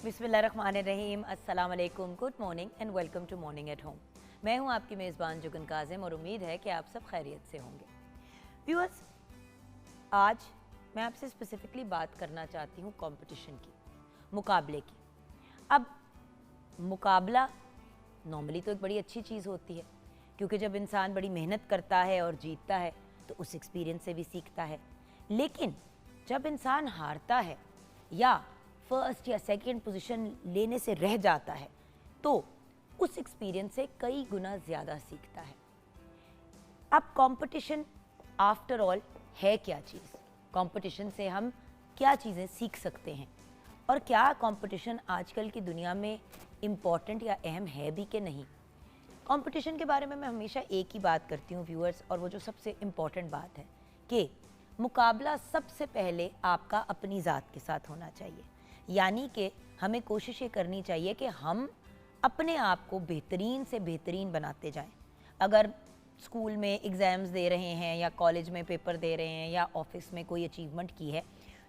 बिस्मिल्लाहिर्रहमानिर्रहीम, अस्सलाम वालेकुम, good morning and welcome to morning at home. मैं हूं आपकी मेज़बान जुगन काज़िम और उम्मीद है कि आप सब खैरियत से होंगे। व्यूअर्स, आज मैं आपसे स्पेसिफिकली बात करना चाहती हूं कंपटीशन की, मुकाबले की। अब मुकाबला नॉर्मली तो एक बड़ी अच्छी चीज़ होती है, क्योंकि जब इंसान बड़ी मेहनत करता है और जीतता है तो उस एक्सपीरियंस से भी सीखता है। लेकिन जब इंसान हारता है या फर्स्ट या सेकंड पोजीशन लेने से रह जाता है तो उस एक्सपीरियंस से कई गुना ज़्यादा सीखता है। अब कंपटीशन आफ्टर ऑल है क्या चीज़? कंपटीशन से हम क्या चीज़ें सीख सकते हैं और क्या कंपटीशन आजकल की दुनिया में इम्पॉर्टेंट या अहम है भी कि नहीं? कंपटीशन के बारे में मैं हमेशा एक ही बात करती हूँ व्यूअर्स, और वो जो सबसे इम्पॉर्टेंट बात है कि मुकाबला सबसे पहले आपका अपनी ज़ात के साथ होना चाहिए। यानी कि हमें कोशिश ये करनी चाहिए कि हम अपने आप को बेहतरीन से बेहतरीन बनाते जाएं। अगर स्कूल में एग्ज़ाम्स दे रहे हैं या कॉलेज में पेपर दे रहे हैं या ऑफिस में कोई अचीवमेंट की है,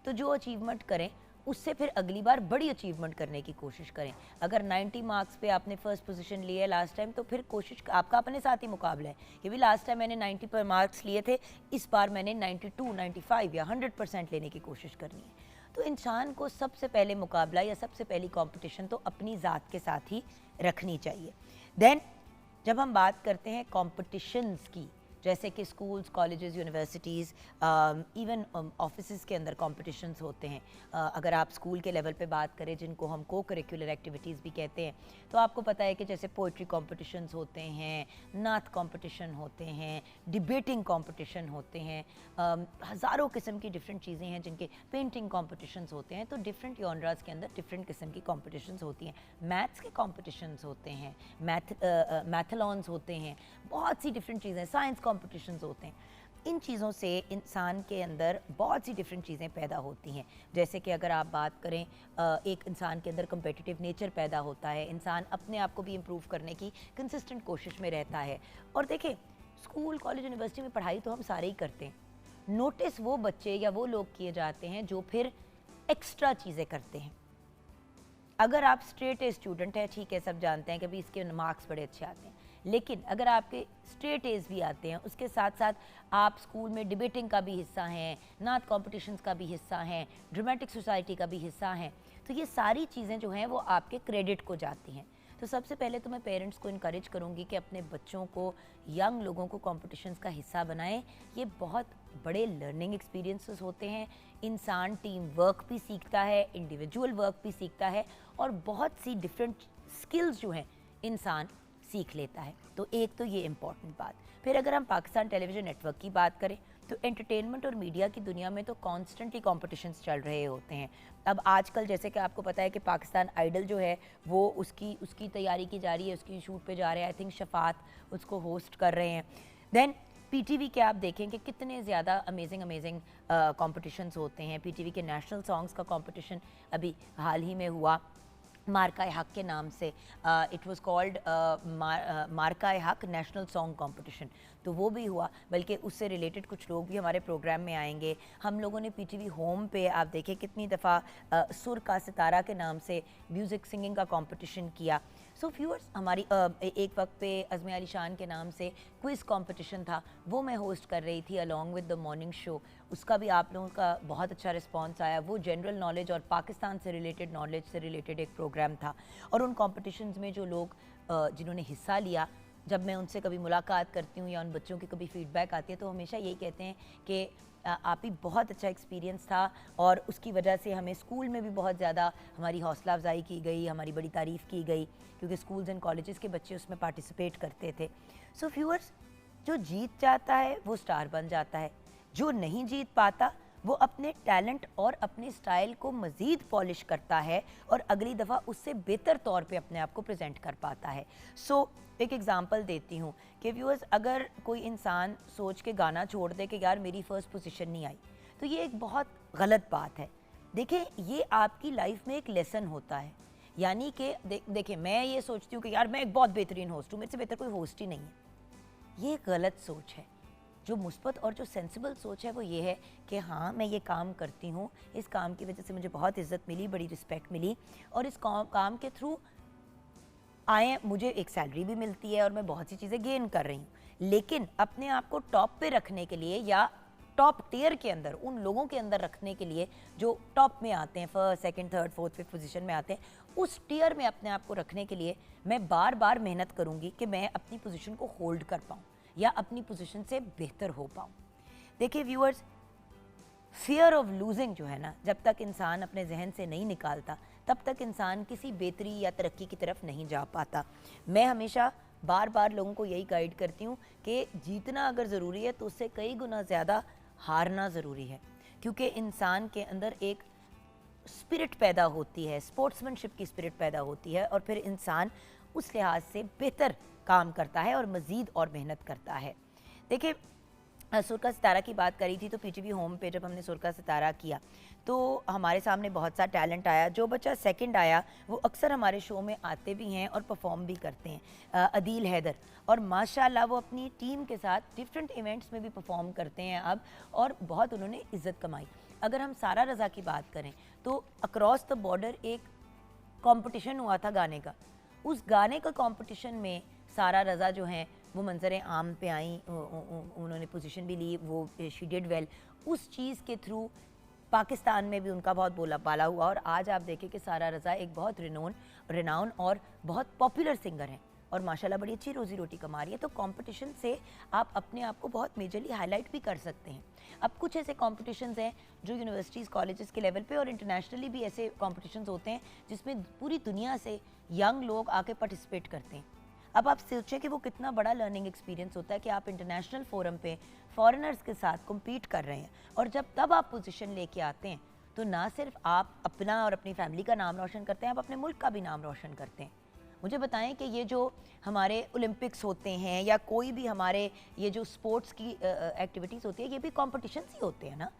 तो जो अचीवमेंट करें उससे फिर अगली बार बड़ी अचीवमेंट करने की कोशिश करें। अगर 90 मार्क्स पे आपने फर्स्ट पोजीशन ली है लास्ट टाइम, तो फिर कोशिश आपका अपने साथ ही मुकाबला है कि भी लास्ट टाइम मैंने 90 पर मार्क्स लिए थे, इस बार मैंने 92, 95 या 100% लेने की कोशिश करनी है। तो इंसान को सबसे पहले मुकाबला या सबसे पहली कंपटीशन तो अपनी ज़ात के साथ ही रखनी चाहिए। देन जब हम बात करते हैं कंपटीशंस की, जैसे कि schools, colleges, universities, even offices के अंदर कॉम्पिटिशन्स होते हैं। अगर आप स्कूल के लेवल पे बात करें, जिनको हम को करिकुलर एक्टिविटीज़ भी कहते हैं, तो आपको पता है कि जैसे पोइट्री कॉम्पिटिशन्स होते हैं, नात कॉम्पिटिशन होते हैं, डिबेटिंग कॉम्पिटिशन होते हैं, हज़ारों किस्म की डिफरेंट चीज़ें हैं जिनके पेंटिंग कॉम्पिटिशन्स होते हैं। तो डिफरेंट जॉनरास के अंदर डिफरेंट किस्म की कॉम्पिटिशन्स होती हैं। मैथ्स के कॉम्पिटिशन्स होते हैं, मैथलॉन्स होते हैं, बहुत सी डिफरेंट चीज़ें, साइंस कॉम्पिटिशन्स होते हैं। इन चीज़ों से इंसान के अंदर बहुत सी डिफरेंट चीज़ें पैदा होती हैं। जैसे कि अगर आप बात करें, एक इंसान के अंदर कम्पिटिटिव नेचर पैदा होता है, इंसान अपने आप को भी इम्प्रूव करने की कंसिस्टेंट कोशिश में रहता है। और देखें, स्कूल, कॉलेज, यूनिवर्सिटी में पढ़ाई तो हम सारे ही करते हैं, नोटिस वो बच्चे या वो लोग किए जाते हैं जो फिर एक्स्ट्रा चीज़ें करते हैं। अगर आप स्ट्रेट ए स्टूडेंट है, ठीक है, सब जानते हैं कि भाई इसके मार्क्स बड़े अच्छे आते हैं, लेकिन अगर आपके स्ट्रेट एज भी आते हैं, उसके साथ साथ आप स्कूल में डिबेटिंग का भी हिस्सा हैं, नात कॉम्पिटिशन्स का भी हिस्सा हैं, ड्रामेटिक सोसाइटी का भी हिस्सा हैं, तो ये सारी चीज़ें जो हैं वो आपके क्रेडिट को जाती हैं। तो सबसे पहले तो मैं पेरेंट्स को इनकरेज करूँगी कि अपने बच्चों को, यंग लोगों को कॉम्पिटिशन्स का हिस्सा बनाएं। ये बहुत बड़े लर्निंग एक्सपीरियंसेस होते हैं। इंसान टीम वर्क भी सीखता है, इंडिविजुअल वर्क भी सीखता है, और बहुत सी डिफरेंट स्किल्स जो हैं इंसान सीख लेता है। तो एक तो ये इम्पॉर्टेंट बात। फिर अगर हम पाकिस्तान टेलीविज़न नेटवर्क की बात करें, तो एंटरटेनमेंट और मीडिया की दुनिया में तो कॉन्स्टेंटली कॉम्पिटिशन्स चल रहे होते हैं। अब आजकल जैसे कि आपको पता है कि पाकिस्तान आइडल जो है वो उसकी तैयारी की जा रही है, उसकी शूट पे जा रहे हैं। आई थिंक शफात उसको होस्ट कर रहे हैं। देन पीटीवी के आप देखें कि कितने ज़्यादा अमेजिंग कॉम्पिटिशन्स होते हैं। पीटीवी के नेशनल सॉन्ग्स का कॉम्पिटिशन अभी हाल ही में हुआ, मार्का हक के नाम से। इट वाज कॉल्ड मार्का हक नेशनल सॉन्ग कंपटीशन। तो वो भी हुआ, बल्कि उससे रिलेटेड कुछ लोग भी हमारे प्रोग्राम में आएंगे। हम लोगों ने पीटीवी होम पे आप देखें कितनी दफ़ा सुर का सितारा के नाम से म्यूज़िक सिंगिंग का कंपटीशन किया। सो व्यूअर्स, हमारी एक वक्त पे अज़मी अली शान के नाम से क्विज़ कंपटीशन था, वो मैं होस्ट कर रही थी along with the morning show. उसका भी आप लोगों का बहुत अच्छा रिस्पांस आया। वो जनरल नॉलेज और पाकिस्तान से रिलेटेड नॉलेज से रिलेटेड एक प्रोग्राम था। और उन कॉम्पिटिशन्स में जो लोग जिन्होंने हिस्सा लिया, जब मैं उनसे कभी मुलाकात करती हूँ या उन बच्चों की कभी फीडबैक आती है, तो हमेशा यही कहते हैं कि आप ही बहुत अच्छा एक्सपीरियंस था, और उसकी वजह से हमें स्कूल में भी बहुत ज़्यादा हमारी हौसला अफजाई की गई, हमारी बड़ी तारीफ़ की गई, क्योंकि स्कूल्स एंड कॉलेजेस के बच्चे उसमें पार्टिसिपेट करते थे। सो व्यूअर्स, जो जीत जाता है वो स्टार बन जाता है, जो नहीं जीत पाता वो अपने टैलेंट और अपने स्टाइल को मज़ीद पॉलिश करता है और अगली दफ़ा उससे बेहतर तौर पे अपने आप को प्रेजेंट कर पाता है। सो एक एग्ज़ाम्पल देती हूँ कि व्यूअर्स, अगर कोई इंसान सोच के गाना छोड़ दे कि यार मेरी फ़र्स्ट पोजीशन नहीं आई, तो ये एक बहुत गलत बात है। देखें, ये आपकी लाइफ में एक लेसन होता है। यानी कि देखें, मैं ये सोचती हूँ कि यार मैं एक बहुत बेहतरीन होस्ट हूँ, मेरे से बेहतर कोई होस्ट ही नहीं है। ये गलत सोच है। जो मुस्बत और जो सेंसिबल सोच है वो ये है कि हाँ मैं ये काम करती हूँ, इस काम की वजह से मुझे बहुत इज्जत मिली, बड़ी रिस्पेक्ट मिली और इस काम के थ्रू मुझे एक सैलरी भी मिलती है और मैं बहुत सी चीज़ें गेन कर रही हूँ। लेकिन अपने आप को टॉप पे रखने के लिए या टॉप टियर के अंदर उन लोगों के अंदर रखने के लिए जो टॉप में आते हैं, first second third fourth fifth position में आते हैं, उस टियर में अपने आप को रखने के लिए मैं बार बार मेहनत करूँगी कि मैं अपनी पोजीशन को होल्ड कर पाऊँ या अपनी पोजीशन से बेहतर हो पाऊँ। देखिए व्यूअर्स, फियर ऑफ लूजिंग जो है ना, जब तक इंसान अपने जहन से नहीं निकालता तब तक इंसान किसी बेहतरी या तरक्की की तरफ नहीं जा पाता। मैं हमेशा बार बार लोगों को यही गाइड करती हूँ कि जीतना अगर ज़रूरी है तो उससे कई गुना ज़्यादा हारना ज़रूरी है, क्योंकि इंसान के अंदर एक स्पिरिट पैदा होती है, स्पोर्ट्समैनशिप की स्पिरिट पैदा होती है और फिर इंसान उस लिहाज से बेहतर काम करता है और मज़ीद और मेहनत करता है। देखिए सुर का सितारा की बात करी थी, तो पीटीवी होम पे जब हमने सुर का सितारा किया तो हमारे सामने बहुत सा टैलेंट आया। जो बच्चा सेकंड आया वो अक्सर हमारे शो में आते भी हैं और परफॉर्म भी करते हैं, अदील हैदर, और माशाल्लाह वो अपनी टीम के साथ डिफरेंट इवेंट्स में भी परफॉर्म करते हैं अब, और बहुत उन्होंने इज़्ज़त कमाई। अगर हम सारा रज़ा की बात करें तो अक्रॉस द बॉर्डर एक कंपटीशन हुआ था गाने का, उस गाने का कंपटीशन में सारा रज़ा जो हैं वो मंजर आम पे आई, उन्होंने पोजीशन भी ली, वो शी डिड वेल। उस चीज़ के थ्रू पाकिस्तान में भी उनका बहुत बोला बाला हुआ और आज आप देखें कि सारा रज़ा एक बहुत रिनाउन और बहुत पॉपुलर सिंगर हैं और माशाल्लाह बड़ी अच्छी रोज़ी रोटी कमा रही है। तो कंपटीशन से आप अपने आप को बहुत मेजरली हाईलाइट भी कर सकते हैं। अब कुछ ऐसे कॉम्पिटिशन्स हैं जो यूनिवर्सिटीज़ कॉलेजेस के लेवल पे और इंटरनेशनली भी ऐसे कॉम्पिटिशन्स होते हैं जिसमें पूरी दुनिया से यंग लोग आके पार्टिसिपेट करते हैं। अब आप सोचें कि वो कितना बड़ा लर्निंग एक्सपीरियंस होता है कि आप इंटरनेशनल फोरम पे फॉरेनर्स के साथ कम्पीट कर रहे हैं और जब तब आप पोजीशन लेके आते हैं तो ना सिर्फ आप अपना और अपनी फैमिली का नाम रोशन करते हैं, आप अपने मुल्क का भी नाम रोशन करते हैं। मुझे बताएं कि ये जो हमारे ओलंपिक्स होते हैं या कोई भी हमारे ये जो स्पोर्ट्स की एक्टिविटीज़ होती है, ये भी कॉम्पिटिशन्स ही होते हैं ना,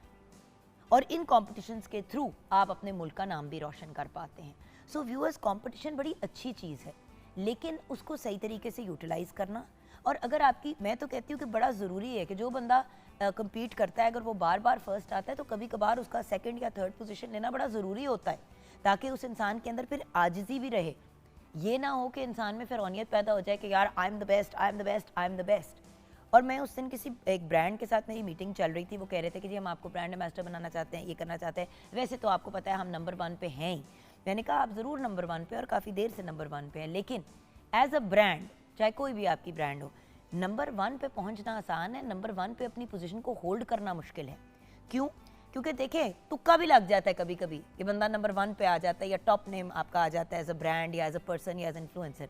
और इन कॉम्पिटिशन्स के थ्रू आप अपने मुल्क का नाम भी रोशन कर पाते हैं। सो व्यूअर्स, कॉम्पिटिशन बड़ी अच्छी चीज़ है, लेकिन उसको सही तरीके से यूटिलाइज़ करना, और अगर आपकी, मैं तो कहती हूँ कि बड़ा ज़रूरी है कि जो बंदा कम्पीट करता है अगर वो बार बार फर्स्ट आता है तो कभी कभार उसका सेकंड या थर्ड पोजीशन लेना बड़ा ज़रूरी होता है, ताकि उस इंसान के अंदर फिर आजिज़ी भी रहे। ये ना हो कि इंसान में फ़िरौनियत पैदा हो जाए कि यार I am the best, I am the best, I am the best. और मैं उस दिन किसी एक ब्रांड के साथ मेरी मीटिंग चल रही थी, वो कह रहे थे कि जी हम आपको ब्रांड एम्बेसडर बनाना चाहते हैं, ये करना चाहते हैं, वैसे तो आपको पता है हम नंबर 1 पे हैं ही। मैंने कहा आप ज़रूर नंबर 1 पे और काफ़ी देर से नंबर 1 पे हैं, लेकिन एज अ ब्रांड, चाहे कोई भी आपकी ब्रांड हो, नंबर 1 पे पहुंचना आसान है, नंबर 1 पे अपनी पोजीशन को होल्ड करना मुश्किल है। क्यों? क्योंकि देखें तुक्का भी लग जाता है कभी कभी कि बंदा नंबर 1 पे आ जाता है या टॉप नेम आपका आ जाता है एज अ ब्रांड या एज अ पर्सन या एज इन्फ्लुएंसर।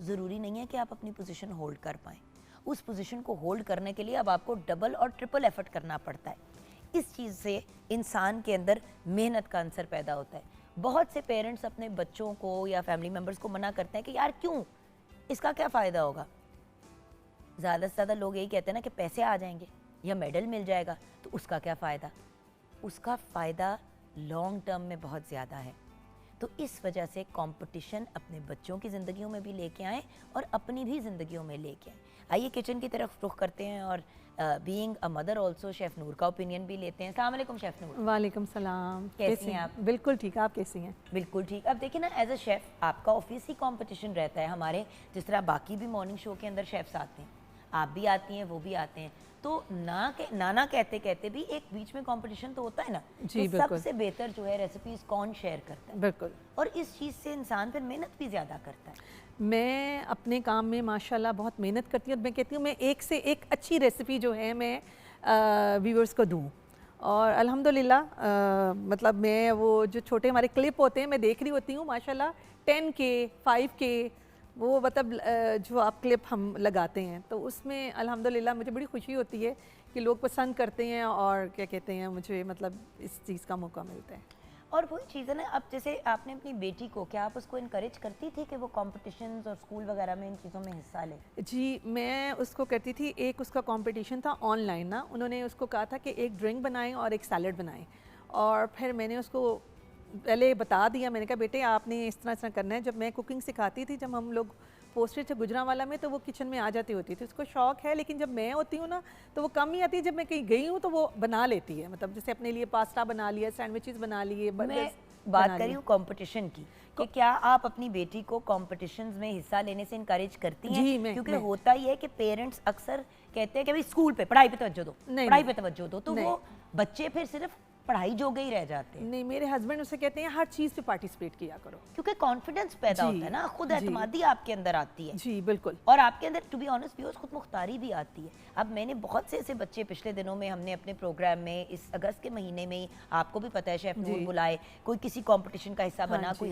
ज़रूरी नहीं है कि आप अपनी पोजीशन होल्ड कर पाएँ। उस पोजीशन को होल्ड करने के लिए अब आपको डबल और ट्रिपल एफर्ट करना पड़ता है। इस चीज़ से इंसान के अंदर मेहनत का अंसर पैदा होता है। बहुत से पेरेंट्स अपने बच्चों को या फैमिली मेम्बर्स को मना करते हैं कि यार क्यों, इसका क्या फ़ायदा होगा। ज़्यादा से ज़्यादा लोग यही कहते हैं ना कि पैसे आ जाएंगे या मेडल मिल जाएगा, तो उसका क्या फ़ायदा। उसका फ़ायदा लॉन्ग टर्म में बहुत ज़्यादा है। तो इस वजह से कंपटीशन अपने बच्चों की ज़िंदगियों में भी लेके आएँ और अपनी भी ज़िंदगियों में लेके आएँ। आइए किचन की तरफ रुख करते हैं और being a mother also chef Noor का ओपिनियन भी लेते हैं। अस्सलाम वालेकुम शेफ़ नूर। वालेकुम सलाम। कैसी हैं आप? बिल्कुल ठीक, आप कैसी हैं? बिल्कुल ठीक। अब देखिए ना, एज अ शेफ़ आपका ऑब्वियसली कंपटीशन रहता है हमारे, जिस तरह बाकी भी मॉर्निंग शो के अंदर शेफ़्स आते हैं, आप भी आती हैं, वो भी आते हैं, तो नाना कहते कहते भी एक बीच में कंपटीशन तो होता है ना जी, कि सबसे बेहतर जो है रेसिपीज़ कौन शेयर करता है। बिल्कुल। और इस चीज़ से इंसान फिर मेहनत भी ज़्यादा करता है। मैं अपने काम में माशाल्लाह बहुत मेहनत करती हूँ और मैं कहती हूँ मैं एक से एक अच्छी रेसिपी जो है मैं व्यूअर्स को दूँ, और अल्हम्दुलिल्लाह मतलब मैं वो जो छोटे हमारे क्लिप होते हैं मैं देख रही होती हूँ माशाल्लाह 10K 5K वो मतलब जो आप क्लिप हम लगाते हैं तो उसमें अल्हम्दुलिल्लाह मुझे बड़ी खुशी होती है कि लोग पसंद करते हैं और क्या कहते हैं मुझे मतलब इस चीज़ का मौका मिलता है। और वही चीज़ है ना, अब जैसे आपने अपनी बेटी को, क्या आप उसको इनकरेज करती थी कि वो कॉम्पिटिशन्स और स्कूल वगैरह में इन चीज़ों में हिस्सा ले? जी, मैं उसको करती थी। एक उसका कंपटीशन था ऑनलाइन ना, उन्होंने उसको कहा था कि एक ड्रिंक बनाएं और एक सैलड बनाएं, और फिर मैंने उसको पहले बता दिया, मैंने कहा बेटे आपने इस तरह करना है। जब मैं कुकिंग सिखाती थी, जब हम लोग पोस्टेड थे गुजरांवाला में, तो वो किचन में आ जाती होती थी, उसको शौक है। लेकिन जब मैं होती हूँ ना तो वो कम ही आती है, जब मैं कहीं गई हूँ तो वो बना लेती है, मतलब जैसे अपने लिए पास्ता बना लिया, सैंडविचेस बना लिए, मैं बात करी हूँ कंपटीशन की कि क्या आप अपनी बेटी को कॉम्पिटिशन्स में हिस्सा लेने से इनकरेज करती हैं? जी, क्योंकि होता ही है कि पेरेंट्स अक्सर कहते हैं कि भाई स्कूल पे पढ़ाई पे तवज्जो दो, पढ़ाई पे तवज्जो दो, तो वो बच्चे फिर सिर्फ पढ़ाई जोगे ही रह जाते हैं। नहीं, मेरे हस्बैंड उसे कहते हैं हर चीज़ पे पार्टिसिपेट किया करो, क्योंकि कॉन्फिडेंस पैदा होता है ना, खुद एतमादी आपके अंदर आती है। जी बिल्कुल। और आपके अंदर टू बी ऑनेस्ट व्यूअर्स खुद मुख्तारी भी आती है। अब मैंने बहुत से ऐसे बच्चे पिछले दिनों में हमने अपने प्रोग्राम में इस अगस्त के महीने में ही, आपको भी पता है शेफ नूर बुलाए, कोई किसी कंपटीशन का हिस्सा बना, कोई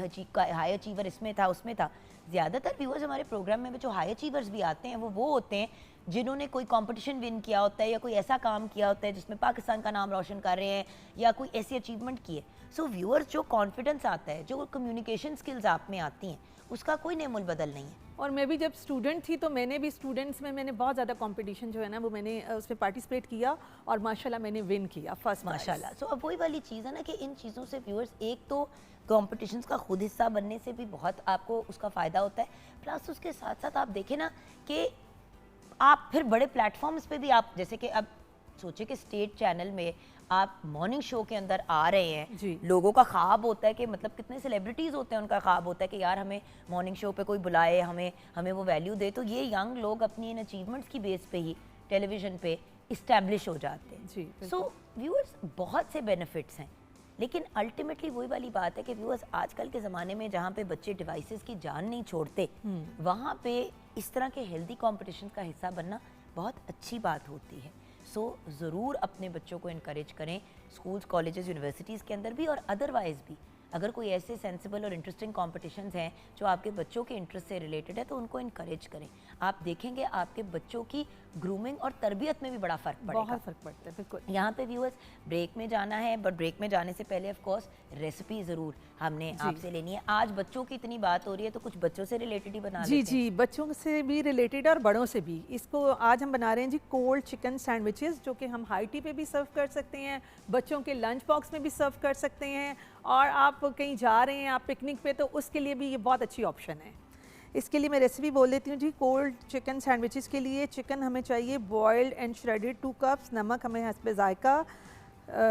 हाई अचीवर इसमें था उसमें था। ज़्यादातर व्यूअर्स हमारे प्रोग्राम में जो हाई अचीवर्स भी आते हैं वो होते हैं जिन्होंने कोई कंपटीशन विन किया होता है या कोई ऐसा काम किया होता है जिसमें पाकिस्तान का नाम रोशन कर रहे हैं या कोई ऐसी अचीवमेंट की है। सो व्यूअर्स जो कॉन्फिडेंस आता है, जो कम्युनिकेशन स्किल्स आप में आती हैं, उसका कोई नेमुल बदल नहीं है। और मैं भी जब स्टूडेंट थी तो मैंने भी स्टूडेंट्स में मैंने बहुत ज़्यादा कंपटीशन जो है ना वो मैंने उसमें पार्टिसिपेट किया और माशाल्लाह मैंने विन किया फर्स्ट माशाल्लाह। सो अब वही वाली चीज़ है ना कि इन चीज़ों से व्यूअर्स एक तो कॉम्पिटिशन्स का खुद हिस्सा बनने से भी बहुत आपको उसका फ़ायदा होता है, प्लस उसके साथ साथ आप देखें ना कि आप फिर बड़े प्लेटफॉर्म्स पे भी आप, जैसे कि अब सोचे कि स्टेट चैनल में आप मॉर्निंग शो के अंदर आ रहे हैं, लोगों का ख्वाब होता है कि मतलब कितने सेलिब्रिटीज़ होते हैं, उनका ख्वाब होता है कि यार हमें मॉर्निंग शो पे कोई बुलाए, हमें वो वैल्यू दे। तो ये यंग लोग अपनी इन अचीवमेंट्स की बेस पे ही टेलीविज़न पे इस्टेब्लिश हो जाते हैं। सो व्यूअर्स बहुत से बेनिफिट्स हैं, लेकिन अल्टीमेटली वही वाली बात है कि व्यूअर्स आजकल के ज़माने में जहाँ पे बच्चे डिवाइसेस की जान नहीं छोड़ते, वहाँ पे इस तरह के हेल्दी कॉम्पिटिशन का हिस्सा बनना बहुत अच्छी बात होती है। सो ज़रूर अपने बच्चों को इनकरेज करें, स्कूल्स, कॉलेजेस, यूनिवर्सिटीज़ के अंदर भी और अदरवाइज़ भी। अगर कोई ऐसे सेंसिबल और इंटरेस्टिंग कॉम्पिटिशन्स हैं जो आपके बच्चों के इंटरेस्ट से रिलेटेड है तो उनको इनकरेज करें। आप देखेंगे आपके बच्चों की ग्रूमिंग और तरबियत में भी बड़ा फ़र्क पड़ेगा। बहुत फ़र्क पड़ता है, बिल्कुल। यहाँ पे व्यूअर्स ब्रेक में जाना है, बट ब्रेक में जाने से पहले ऑफ कोर्स रेसिपी ज़रूर हमने आपसे लेनी है। आज बच्चों की इतनी बात हो रही है तो कुछ बच्चों से रिलेटेड ही बना लेते हैं। जी, बच्चों से भी रिलेटेड और बड़ों से भी। इसको आज हम बना रहे हैं जी कोल्ड चिकन सैंडविचेस, जो कि हम हाई टी पे भी सर्व कर सकते हैं, बच्चों के लंच बॉक्स में भी सर्व कर सकते हैं, और आप कहीं जा रहे हैं आप पिकनिक पे तो उसके लिए भी ये बहुत अच्छी ऑप्शन है। इसके लिए मैं रेसिपी बोल देती हूँ जी। कोल्ड चिकन सैंडविचेस के लिए चिकन हमें चाहिए बॉयल्ड एंड श्रेडेड 2 कप्स, नमक हमें हस्बे जायका,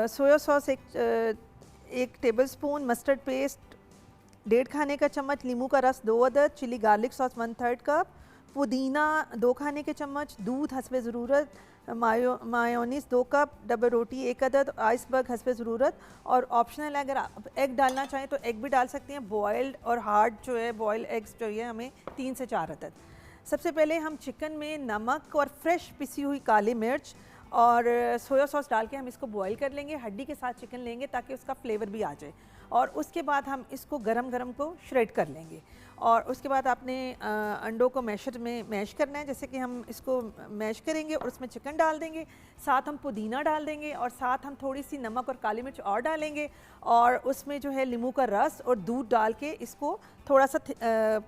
soya sauce 1 tablespoon, mustard paste 1.5 खाने का चम्मच, नींबू का रस 2 अदद, चिली गार्लिक सॉस 1/3 कप, पुदीना 2 खाने के चम्मच, दूध हस्बे ज़रूरत, मायोनीस 2 कप, डबल रोटी 1 अदद, आइसबर्ग हस्बे ज़रूरत। और ऑप्शनल है, अगर आप एग डालना चाहें तो एग भी डाल सकती हैं। बॉयल्ड और हार्ड जो है बॉयल्ड एग्स चाहिए हमें 3 से 4 अदद। सबसे पहले हम चिकन में नमक और फ्रेश पिसी हुई काली मिर्च और सोया सॉस डाल के हम इसको बॉईल कर लेंगे। हड्डी के साथ चिकन लेंगे ताकि उसका फ्लेवर भी आ जाए, और उसके बाद हम इसको गरम गरम को श्रेड कर लेंगे। और उसके बाद आपने अंडों को मैशर में मैश करना है, जैसे कि हम इसको मैश करेंगे और उसमें चिकन डाल देंगे, साथ हम पुदीना डाल देंगे और साथ हम थोड़ी सी नमक और काली मिर्च और डालेंगे, और उसमें जो है नींबू का रस और दूध डाल के इसको थोड़ा सा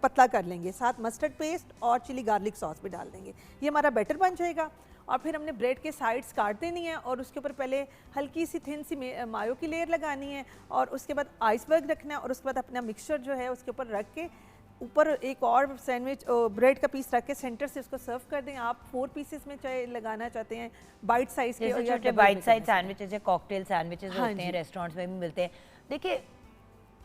पतला कर लेंगे। साथ मस्टर्ड पेस्ट और चिली गार्लिक सॉस भी डाल देंगे। ये हमारा बैटर बन जाएगा। और फिर हमने ब्रेड के साइड्स काट देनी है और उसके ऊपर पहले हल्की सी थिन सी मायो की लेयर लगानी है, और उसके बाद आइसबर्ग रखना है, और उसके बाद अपना मिक्सचर जो है उसके ऊपर रख के ऊपर एक और सैंडविच ब्रेड का पीस रख के सेंटर से उसको सर्व कर दें। आप 4 पीसेस में चाहे लगाना चाहते हैं, बाइट साइज के, जैसे छोटे बाइट साइज सैंडविचेस या कॉकटेल सैंडविचेस होते हैं, रेस्टोरेंट्स में भी मिलते हैं। देखिए,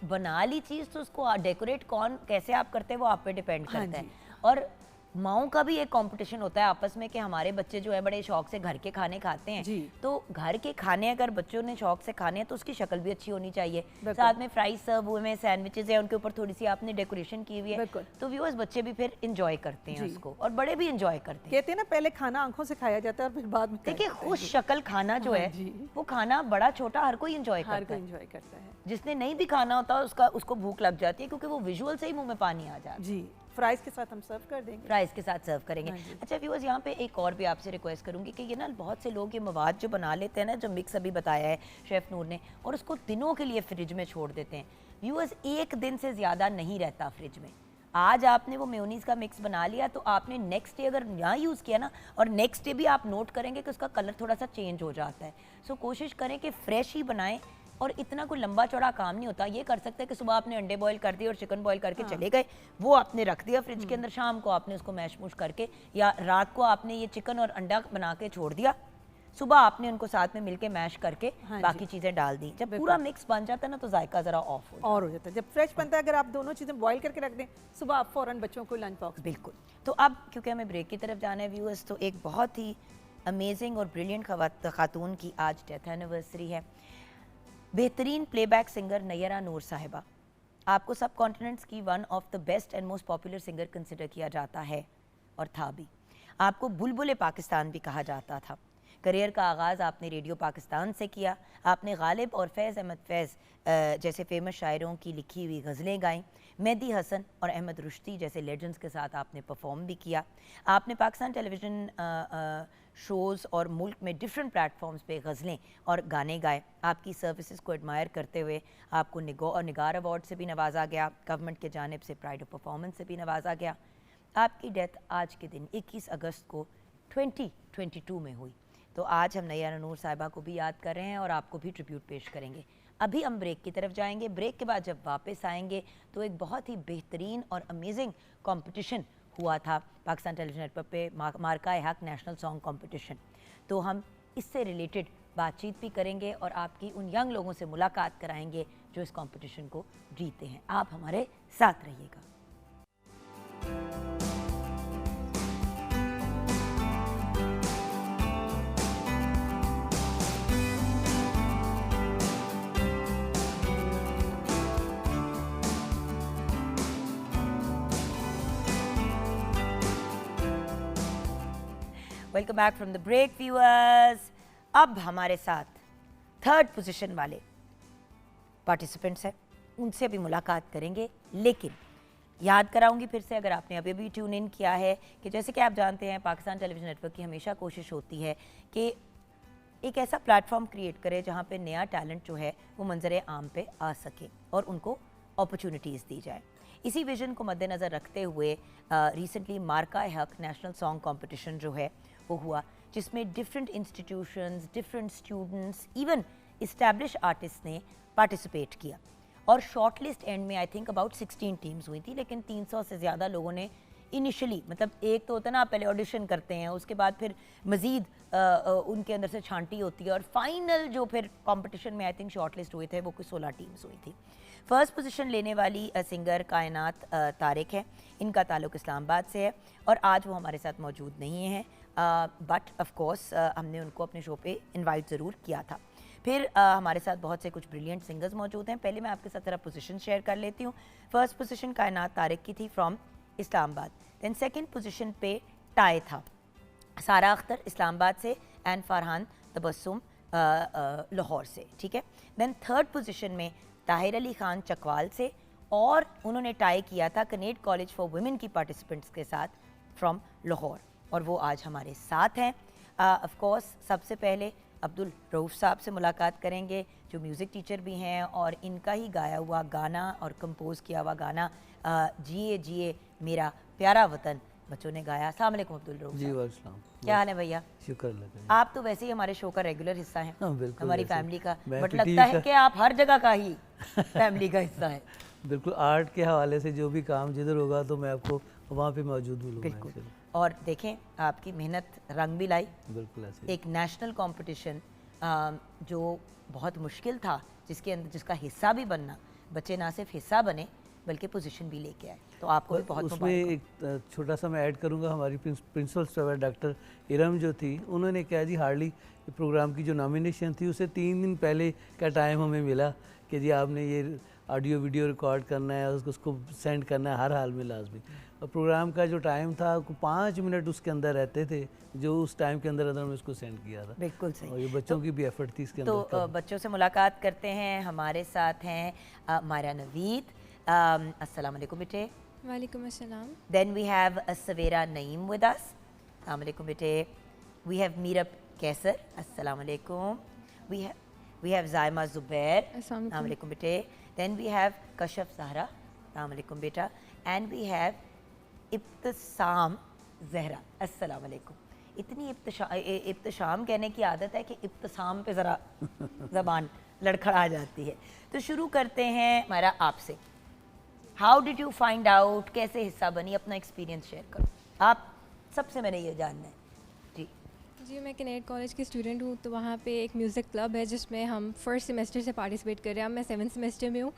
बना ली चीज़ तो उसको डेकोरेट कौन कैसे आप करते हैं वो आप पे डिपेंड करता है। और माओं का भी एक कंपटीशन होता है आपस में कि हमारे बच्चे जो है बड़े शौक से घर के खाने खाते हैं, तो घर के खाने अगर बच्चों ने शौक से खाने हैं तो उसकी शक्ल भी अच्छी होनी चाहिए। साथ में फ्राइज सर्व हुए में सैंडविचेस है, उनके ऊपर थोड़ी सी आपने डेकोरेशन की हुई है, तो व्यूअर्स बच्चे भी फिर इंजॉय करते हैं उसको, और बड़े भी इंजॉय करते हैं। कहते हैं ना, पहले खाना आंखों से खाया जाता है और फिर बाद में। देखिए, खुश शक्ल खाना जो है वो खाना बड़ा छोटा हर कोई इंजॉय करता है। जिसने नहीं भी खाना होता उसको भूख लग जाती है, क्योंकि वो विजुअल से ही मुंह में पानी आ जाता है। जी, फ्राइज के साथ हम सर्व कर देंगे। फ्राइज के साथ सर्व करेंगे। अच्छा व्यूअर्स, यहाँ पे एक और भी आपसे रिक्वेस्ट करूंगी कि ये ना बहुत से लोग ये मवाद जो बना लेते हैं ना, जो मिक्स अभी बताया है शेफ नूर ने, और उसको दिनों के लिए फ्रिज में छोड़ देते हैं। व्यूअर्स, 1 दिन से ज़्यादा नहीं रहता फ्रिज में। आज आपने वो मेयोनीज का मिक्स बना लिया तो आपने नेक्स्ट डे अगर यहाँ यूज़ किया ना, और नेक्स्ट डे भी आप नोट करेंगे कि उसका कलर थोड़ा सा चेंज हो जाता है। सो कोशिश करें कि फ्रेश ही बनाएं, और इतना कोई लंबा चौड़ा काम नहीं होता। ये कर सकते हैं कि सुबह आपने अंडे बॉईल कर दिए और चिकन बॉईल करके चले गए, वो आपने रख दिया फ्रिज के अंदर, शाम को आपने उसको मैश मूश करके, या रात को आपने ये चिकन और अंडा बना के छोड़ दिया, सुबह आपने उनको साथ में मिलके मैश करके बाकी चीज़ें डाल दी। जब पूरा मिक्स बन जाता है ना तो जायका ज़रा ऑफ हो जाता है। जब फ्रेश बनता है, अगर आप दोनों चीज़ें बॉईल करके रख दें, सुबह आप फ़ौरन बच्चों को लंच बॉक्स। बिल्कुल। तो अब क्योंकि हमें ब्रेक की तरफ जाना है व्यूअर्स, तो एक बहुत ही अमेजिंग और ब्रिलियंट खातून की आज डेथ एनिवर्सरी है। बेहतरीन प्लेबैक सिंगर नैयरा नूर साहिबा, आपको सब कॉन्टिनेंट्स की one of the best and most popular singer consider किया जाता है और था भी। आपको बुलबुल पाकिस्तान भी कहा जाता था। करियर का आगाज़ आपने रेडियो पाकिस्तान से किया। आपने गालिब और फैज़ अहमद फैज़ जैसे फेमस शायरों की लिखी हुई गज़लें गाईं। मेहदी हसन और अहमद रुश्ती जैसे लेजेंड्स के साथ आपने परफॉर्म भी किया। आपने पाकिस्तान टेलीविज़न शोज़ और मुल्क में डिफरेंट प्लेटफॉर्म्स पे गज़लें और गाने गाए। आपकी सर्विसेज को एडमायर करते हुए आपको निगार अवार्ड से भी नवाजा गया, गवर्नमेंट के जानिब से प्राइड ऑफ परफॉर्मेंस से भी नवाजा गया। आपकी डेथ आज के दिन 21 अगस्त को 2022 में हुई। तो आज हम नैयरा नूर साहिबा को भी याद कर रहे हैं और आपको भी ट्रिब्यूट पेश करेंगे। अभी हम ब्रेक की तरफ जाएंगे। ब्रेक के बाद जब वापस आएंगे तो एक बहुत ही बेहतरीन और अमेजिंग कंपटीशन हुआ था पाकिस्तान टेलीविजन नेटवर्क पे, मार्का-ए-हक नेशनल सॉन्ग कंपटीशन। तो हम इससे रिलेटेड बातचीत भी करेंगे और आपकी उन यंग लोगों से मुलाकात कराएंगे जो इस कंपटीशन को जीते हैं। आप हमारे साथ रहिएगा। Welcome back from the break viewers. अब हमारे साथ थर्ड पोजीशन वाले पार्टिसिपेंट्स हैं, उनसे भी मुलाकात करेंगे। लेकिन याद कराऊंगी फिर से, अगर आपने अभी भी ट्यून इन किया है, कि जैसे कि आप जानते हैं पाकिस्तान टेलीविज़न नेटवर्क की हमेशा कोशिश होती है कि एक ऐसा प्लेटफॉर्म क्रिएट करे जहां पे नया टैलेंट जो है वो मंजर आम पे आ सके और उनको अपॉर्चुनिटीज़ दी जाए। इसी विजन को मद्देनज़र रखते हुए रिसेंटली मार्का-ए-हक नेशनल सॉन्ग कंपटीशन जो है वो हुआ, जिसमें different institutions, different students, even establish artist ने पार्टिसिपेट किया। और शॉर्ट लिस्ट एंड में आई थिंक अबाउट 16 टीम्स हुई थी, लेकिन 300 से ज़्यादा लोगों ने इनिशियली, मतलब एक तो होता है ना, आप पहले ऑडिशन करते हैं, उसके बाद फिर मज़ीद उनके अंदर से छांटी होती है और फाइनल जो फिर कंपटीशन में आई थिंक शॉर्ट लिस्ट हुए थे वो कुछ 16 टीम्स हुई थी। फर्स्ट पोजीशन लेने वाली सिंगर कायनात तारिक है। इनका ताल्लुक़ इस्लामाबाद से है और आज वो हमारे साथ मौजूद नहीं हैं, बट ऑफ कोर्स हमने उनको अपने शो पे इनवाइट ज़रूर किया था। फिर हमारे साथ बहुत से कुछ ब्रिलियंट सिंगर्स मौजूद हैं। पहले मैं आपके साथ ज़रा पोजीशन शेयर कर लेती हूँ। फर्स्ट पोजीशन कायनात तारिक की थी from Islamabad. Then second position पे टाई था, सारा अख्तर इस्लामाबाद से एंड फरहान तबस्सुम लाहौर से, ठीक है। दैन थर्ड पोजीशन में ताहिर अली खान चकवाल से, और उन्होंने टाई किया था कनेड कॉलेज फॉर वुमेन की पार्टिसिपेंट्स के साथ फ्रॉम लाहौर, और वो आज हमारे साथ हैं। ऑफ कोर्स सबसे पहले अब्दुल रऊफ़ साहब से मुलाकात करेंगे, जो म्यूज़िक टीचर भी हैं, और इनका ही गाया हुआ गाना और कंपोज किया हुआ गाना जिए जिए मेरा प्यारा वतन बच्चों ने गाया। अस्सलाम वालेकुम अब्दुल रऊफ़ जी, वालेकुम। क्या हाल है भैया? शुक्र अल्लाह। आप तो वैसे ही हमारे शो का रेगुलर हिस्सा हैं, हमारी फैमिली का, बट तो लगता है कि आप हर जगह का ही फैमिली का हिस्सा है। बिल्कुल, आर्ट के हवाले से जो भी काम जिधर होगा तो मैं आपको वहाँ पे मौजूद मिलूंगा। बिल्कुल, और देखें आपकी मेहनत रंग भी लाई। बिल्कुल ऐसे एक नेशनल कंपटीशन जो बहुत मुश्किल था, जिसके अंदर जिसका हिस्सा भी बनना, बच्चे ना सिर्फ हिस्सा बने बल्कि पोजीशन भी लेके आए, तो आपको भी बहुत उसमें एक छोटा सा मैं ऐड करूँगा। हमारी प्रिंसिपल स्टाफ डॉक्टर इरम जो थी, उन्होंने क्या जी हार्डली प्रोग्राम की जो नॉमिनेशन थी उसे 3 दिन पहले का टाइम हमें मिला कि जी आपने ये ऑडियो वीडियो रिकॉर्ड करना है, उसको सेंड करना है हर हाल में लाजमी। और प्रोग्राम का जो टाइम था 5 मिनट उसके अंदर रहते थे, जो उस टाइम के अंदर हमने उसको सेंड किया था। बिल्कुल सही। और ये बच्चों की भी एफर्ट थी इसके अंदर। तो बच्चों से मुलाकात करते हैं। हमारे साथ हैं मारिया नवीद। अस्सलाम वालेकुम बेटे। वालेकुम अस्सलाम। Then we have Savera Naeem with us. Assalamu alaikum bete. We have Meerab Kaisar. Assalamu alaikum. We have Zaima Zubair. Assalamu Assalamu alaikum bete. Then we have Kashaf Zahra. Assalamu alaikum beta. And we have Ibtisam Zahra. Assalamu alaikum. इतनी इब्तिशाम कहने की आदत है कि इब्तिसाम पे ज़रा ज़बान लड़खड़ा जाती है। तो शुरू करते हैं हमारा आपसे। How did you find out, कैसे हिस्सा बनी, अपना एक्सपीरियंस शेयर करो। आप सबसे मैंने ये जानना है जी। जी, मैं कनेड कॉलेज की स्टूडेंट हूँ, तो वहाँ पे एक म्यूज़िक क्लब है जिसमें हम फर्स्ट सेमेस्टर से पार्टिसिपेट कर रहे हैं। अब मैं 7th सेमेस्टर में हूँ,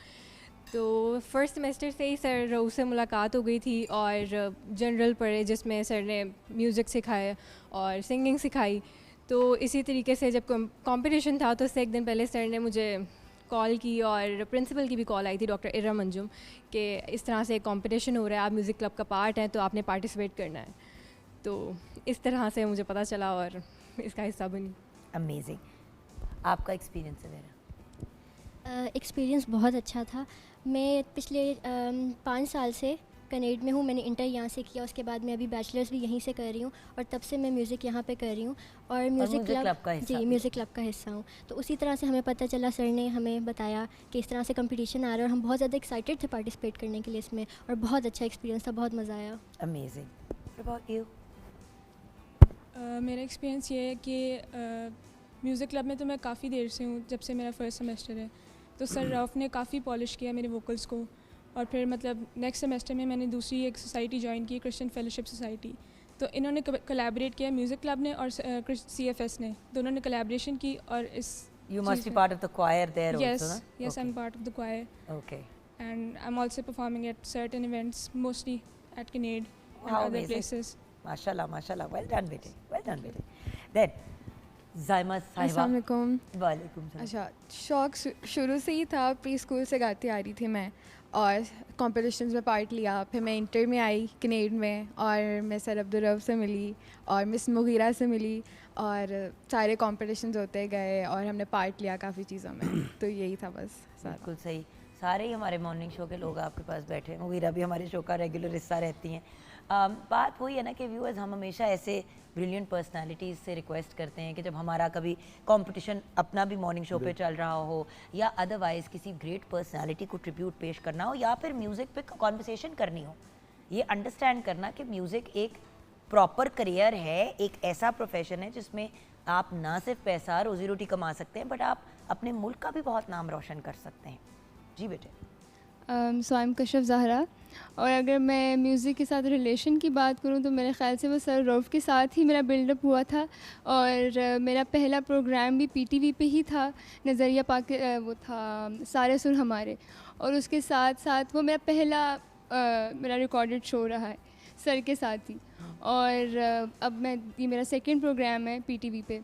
तो फर्स्ट सेमेस्टर से ही सर रऊ से मुलाकात हो गई थी और जनरल पढ़े जिसमें सर ने म्यूज़िक सिखाया और सिंगिंग सिखाई। तो इसी तरीके से जब कंपटीशन था तो उससे एक दिन पहले सर ने मुझे कॉल की और प्रिंसिपल की भी कॉल आई थी, डॉक्टर इरम अंजुम, कि इस तरह से एक कंपटीशन हो रहा है, आप म्यूज़िक क्लब का पार्ट हैं तो आपने पार्टिसिपेट करना है। तो इस तरह से मुझे पता चला और इसका हिस्सा बनी। अमेजिंग। आपका एक्सपीरियंस है मेरा? एक्सपीरियंस बहुत अच्छा था। मैं पिछले 5 साल से कनेड में हूँ। मैंने इंटर यहाँ से किया, उसके बाद मैं अभी बैचलर्स भी यहीं से कर रही हूँ और तब से मैं म्यूज़िक यहाँ पे कर रही हूँ और म्यूज़िक क्लब का हिस्सा जी भी। म्यूज़िक क्लब का हिस्सा हूँ। तो उसी तरह से हमें पता चला, सर ने हमें बताया कि इस तरह से कंपटीशन आ रहा है और हम बहुत ज़्यादा एक्साइटेड थे पार्टिसिपेट करने के लिए इसमें, और बहुत अच्छा एक्सपीरियंस था, बहुत मज़ा आया। अमेजिंग। What about you? मेरा एक्सपीरियंस ये है कि म्यूज़िक क्लब में तो मैं काफ़ी देर से हूँ, जब से मेरा फर्स्ट सेमेस्टर है। तो सर रऊफ़ ने काफ़ी पॉलिश किया मेरे वोकल्स को, और फिर मतलब नेक्स्ट सेमेस्टर में मैंने दूसरी एक सोसाइटी ज्वाइन की, क्रिश्चियन फेलोशिप सोसाइटी। तो इन्होंने कोलैबोरेट किया, म्यूज़िक क्लब ने और CFS ने, दोनों ने कोलैबोरेशन की। और इस You must be part of the choir there yes, also, na? yes, I'm part of the choir, Okay. and I'm also performing at certain events, mostly at Kinnaid and How other amazing. places. माशाल्लाह माशाल्लाह, well done बेटे, well done बेटे। Then ज़ाइमा साहिबा। अस्सलाम वालेकुम। वालेकुम सलाम। अच्छा, शौक शुरू से ही था, प्री स्कूल से गाती आ रही थी मैं और कॉम्पिटिशन्स में पार्ट लिया। फिर मैं इंटर में आई कनेड में और मैं सर अब्दुल रऊफ़ से मिली और मिस मुगीरा से मिली और सारे कॉम्पिटिशन्स होते गए और हमने पार्ट लिया काफ़ी चीज़ों में। तो यही था बस सारा। बिल्कुल सही। सारे ही हमारे मॉर्निंग शो के लोग आपके पास बैठे हैं, मुगीरा भी हमारे शो का रेगुलर हिस्सा रहती हैं। बात वही है ना कि व्यूअर्स, हम हमेशा ऐसे ब्रिलियंट पर्सनालिटीज़ से रिक्वेस्ट करते हैं कि जब हमारा कभी कंपटीशन अपना भी मॉर्निंग शो पे चल रहा हो या अदरवाइज़ किसी ग्रेट पर्सनालिटी को ट्रिब्यूट पेश करना हो या फिर म्यूज़िक पे कॉन्वर्सेशन करनी हो, ये अंडरस्टैंड करना कि म्यूज़िक एक प्रॉपर करियर है, एक ऐसा प्रोफेशन है जिसमें आप ना सिर्फ पैसा रोज़ी रोटी कमा सकते हैं, बट आप अपने मुल्क का भी बहुत नाम रोशन कर सकते हैं। जी बेटे। सो आई एम कशफ ज़हरा, और अगर मैं म्यूज़िक के साथ रिलेशन की बात करूं तो मेरे ख़्याल से वो सर रऊफ़ के साथ ही मेरा बिल्डअप हुआ था। और मेरा पहला प्रोग्राम भी PTV पे ही था, नज़रिया पाक वो था सारे सुर हमारे, और उसके साथ साथ वो मेरा पहला मेरा रिकॉर्डेड शो रहा है सर के साथ ही। और अब ये मेरा सेकंड प्रोग्राम है PTV पे।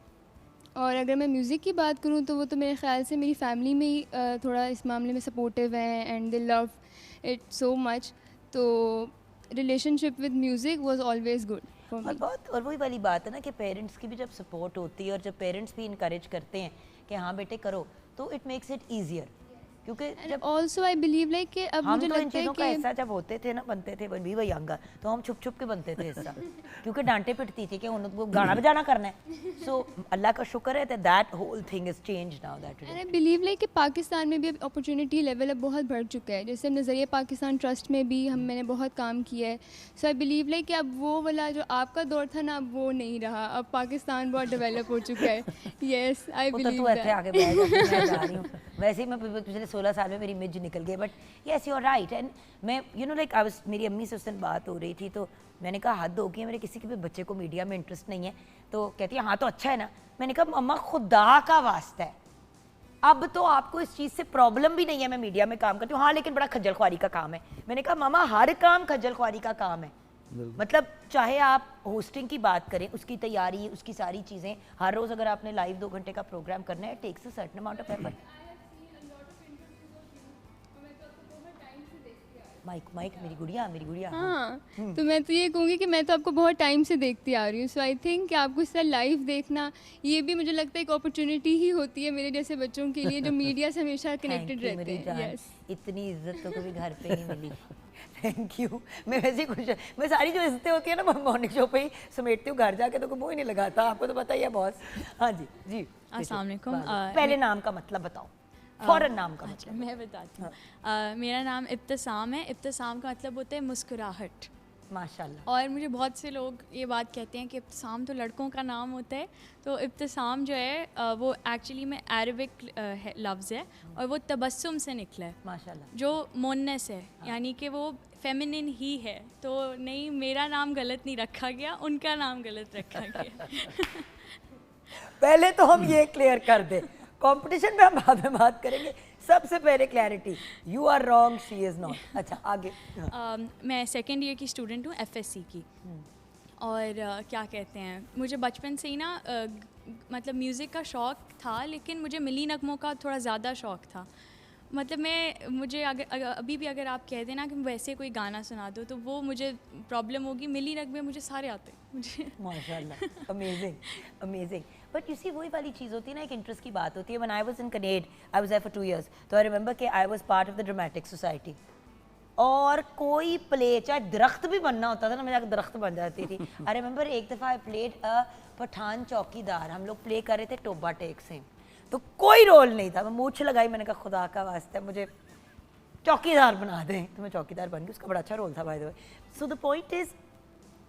और अगर मैं म्यूज़िक की बात करूं तो वो तो मेरे ख़्याल से मेरी फैमिली में ही थोड़ा इस मामले में सपोर्टिव हैं and they love it so much. तो relationship with music was always good for me. और वही वाली बात है ना कि पेरेंट्स की भी जब सपोर्ट होती है और जब पेरेंट्स भी इनकरेज करते हैं कि हाँ बेटे करो, तो इट मेक्स इट ईजियर। क्योंकि जब ऑल्सो आई बिलीव लाइक कि अब हम मुझे तो इन लगता है चीज़ों का कि हिस्सा जब होते थे ना, बनते थे वी वर यंगर, तो हम छुप छुप के बनते थे हिस्सा क्योंकि डांटे पिटती थी कि उनको गाना बजाना करना है। सो अल्लाह का शुक्र है that whole thing is change now that and I believe like कि पाकिस्तान में भी अब अपॉर्चुनिटी लेवल अब बहुत बढ़ चुका है। जैसे नज़रिया पाकिस्तान ट्रस्ट में भी मैंने बहुत काम किया है। सो आई बिलीव लाइक कि अब वो वाला जो आपका दौर था ना, अब वो नहीं रहा। अब पाकिस्तान बहुत डेवलप हो चुका है। यस आई बिलीव ऐसे आगे बैठ जा, मैं जा रही हूँ। वैसे ही मैं पिछले 16 साल में मेरी इमेज निकल गई, but yes you are right. And मैं यू नो लाइक मेरी अम्मी से उस दिन बात हो रही थी, तो मैंने कहा हद हो गई, मेरे किसी के भी बच्चे को मीडिया में इंटरेस्ट नहीं है। तो कहती है हाँ तो अच्छा है ना। मैंने कहा मम्मा खुदा का वास्ता है, अब तो आपको इस चीज़ से प्रॉब्लम भी नहीं है, मैं मीडिया में काम करती हूँ, हाँ लेकिन बड़ा खज्जल ख्वारी का काम है। मैंने कहा मामा हर काम खज्जल ख्वारी का काम है, मतलब चाहे आप होस्टिंग की बात करें, उसकी तैयारी, उसकी सारी चीज़ें, हर रोज़ अगर आपने लाइव 2 घंटे का प्रोग्राम करना है, takes a certain amount of effort. Mic मेरी गुड़िया। हाँ, तो मैं तो ये कहूँगी कि मैं तो आपको बहुत टाइम से देखती आ रही हूँ। सो आई थिंक कि आपको इस तरह लाइव देखना, ये भी मुझे लगता है एक अपॉर्चुनिटी ही होती है मेरे जैसे बच्चों के लिए जो मीडिया से हमेशा कनेक्टेड रहते हैं। यस, इतनी इज्जत तो कभी घर पे नहीं मिली। Thank you. मैं वैसे ही खुश, मैं सारी जो इज्जतें होती है ना मॉर्निंग शो पे ही समेटती हूँ, घर जाके तो मुँह ही नहीं लगाता, आपको तो पता ही है बॉस। हाँ जी। अस्सलाम वालेकुम। पहले नाम का मतलब बताओ, फौरन नाम का मतलब। मैं बताती हूँ। मेरा नाम इब्तिसाम है। इब्तिसाम का मतलब होता है मुस्कुराहट। माशाल्लाह। और मुझे बहुत से लोग ये बात कहते हैं कि इब्तिसाम तो लड़कों का नाम होता है, तो इब्तिसाम जो है वो एक्चुअली में अरबिक लफ्ज़ है और वो तबस्सुम से निकला है माशाल्लाह। जो मोनस है, यानी कि वो फेमिनिन ही है। तो नहीं, मेरा नाम गलत नहीं रखा गया, उनका नाम गलत रखा गया। पहले तो हम ये क्लियर कर दें, कंपटीशन में हम बाद में बात करेंगे, सबसे पहले clarity, you are wrong, she is not. अच्छा आगे। मैं सेकेंड ईयर की स्टूडेंट हूँ FSC की। और क्या कहते हैं, मुझे बचपन से ही ना मतलब म्यूज़िक का शौक़ था, लेकिन मुझे मिली नगमों का थोड़ा ज़्यादा शौक़ था। मतलब मुझे अगर अभी भी अगर आप कह देना कि वैसे कोई गाना सुना दो तो वो मुझे प्रॉब्लम होगी। मिली नगमे मुझे सारे आते हैं मुझे। माशाल्लाह, amazing amazing. But you see वही वाली चीज़ होती है ना, एक इंटरेस्ट की बात होती है। When I was in Canada, I was there for 2 years, तो आई रिमेंबर कि I was part of the dramatic society. और कोई प्ले, चाहे दरख्त भी बनना होता था ना, मैं जाकर दरख्त बन जाती थी। आई रिमेंबर एक दफ़ा आई प्लेड अ पठान चौकीदार, हम लोग प्ले कर रहे थे टोबा टेक से, तो कोई रोल नहीं था। मैं मूछ लगाई, मैंने कहा खुदा का वास्ता मुझे चौकीदार बना दें, तो मैं चौकीदार बन गई। उसका बड़ा अच्छा रोल था by the way. So the point is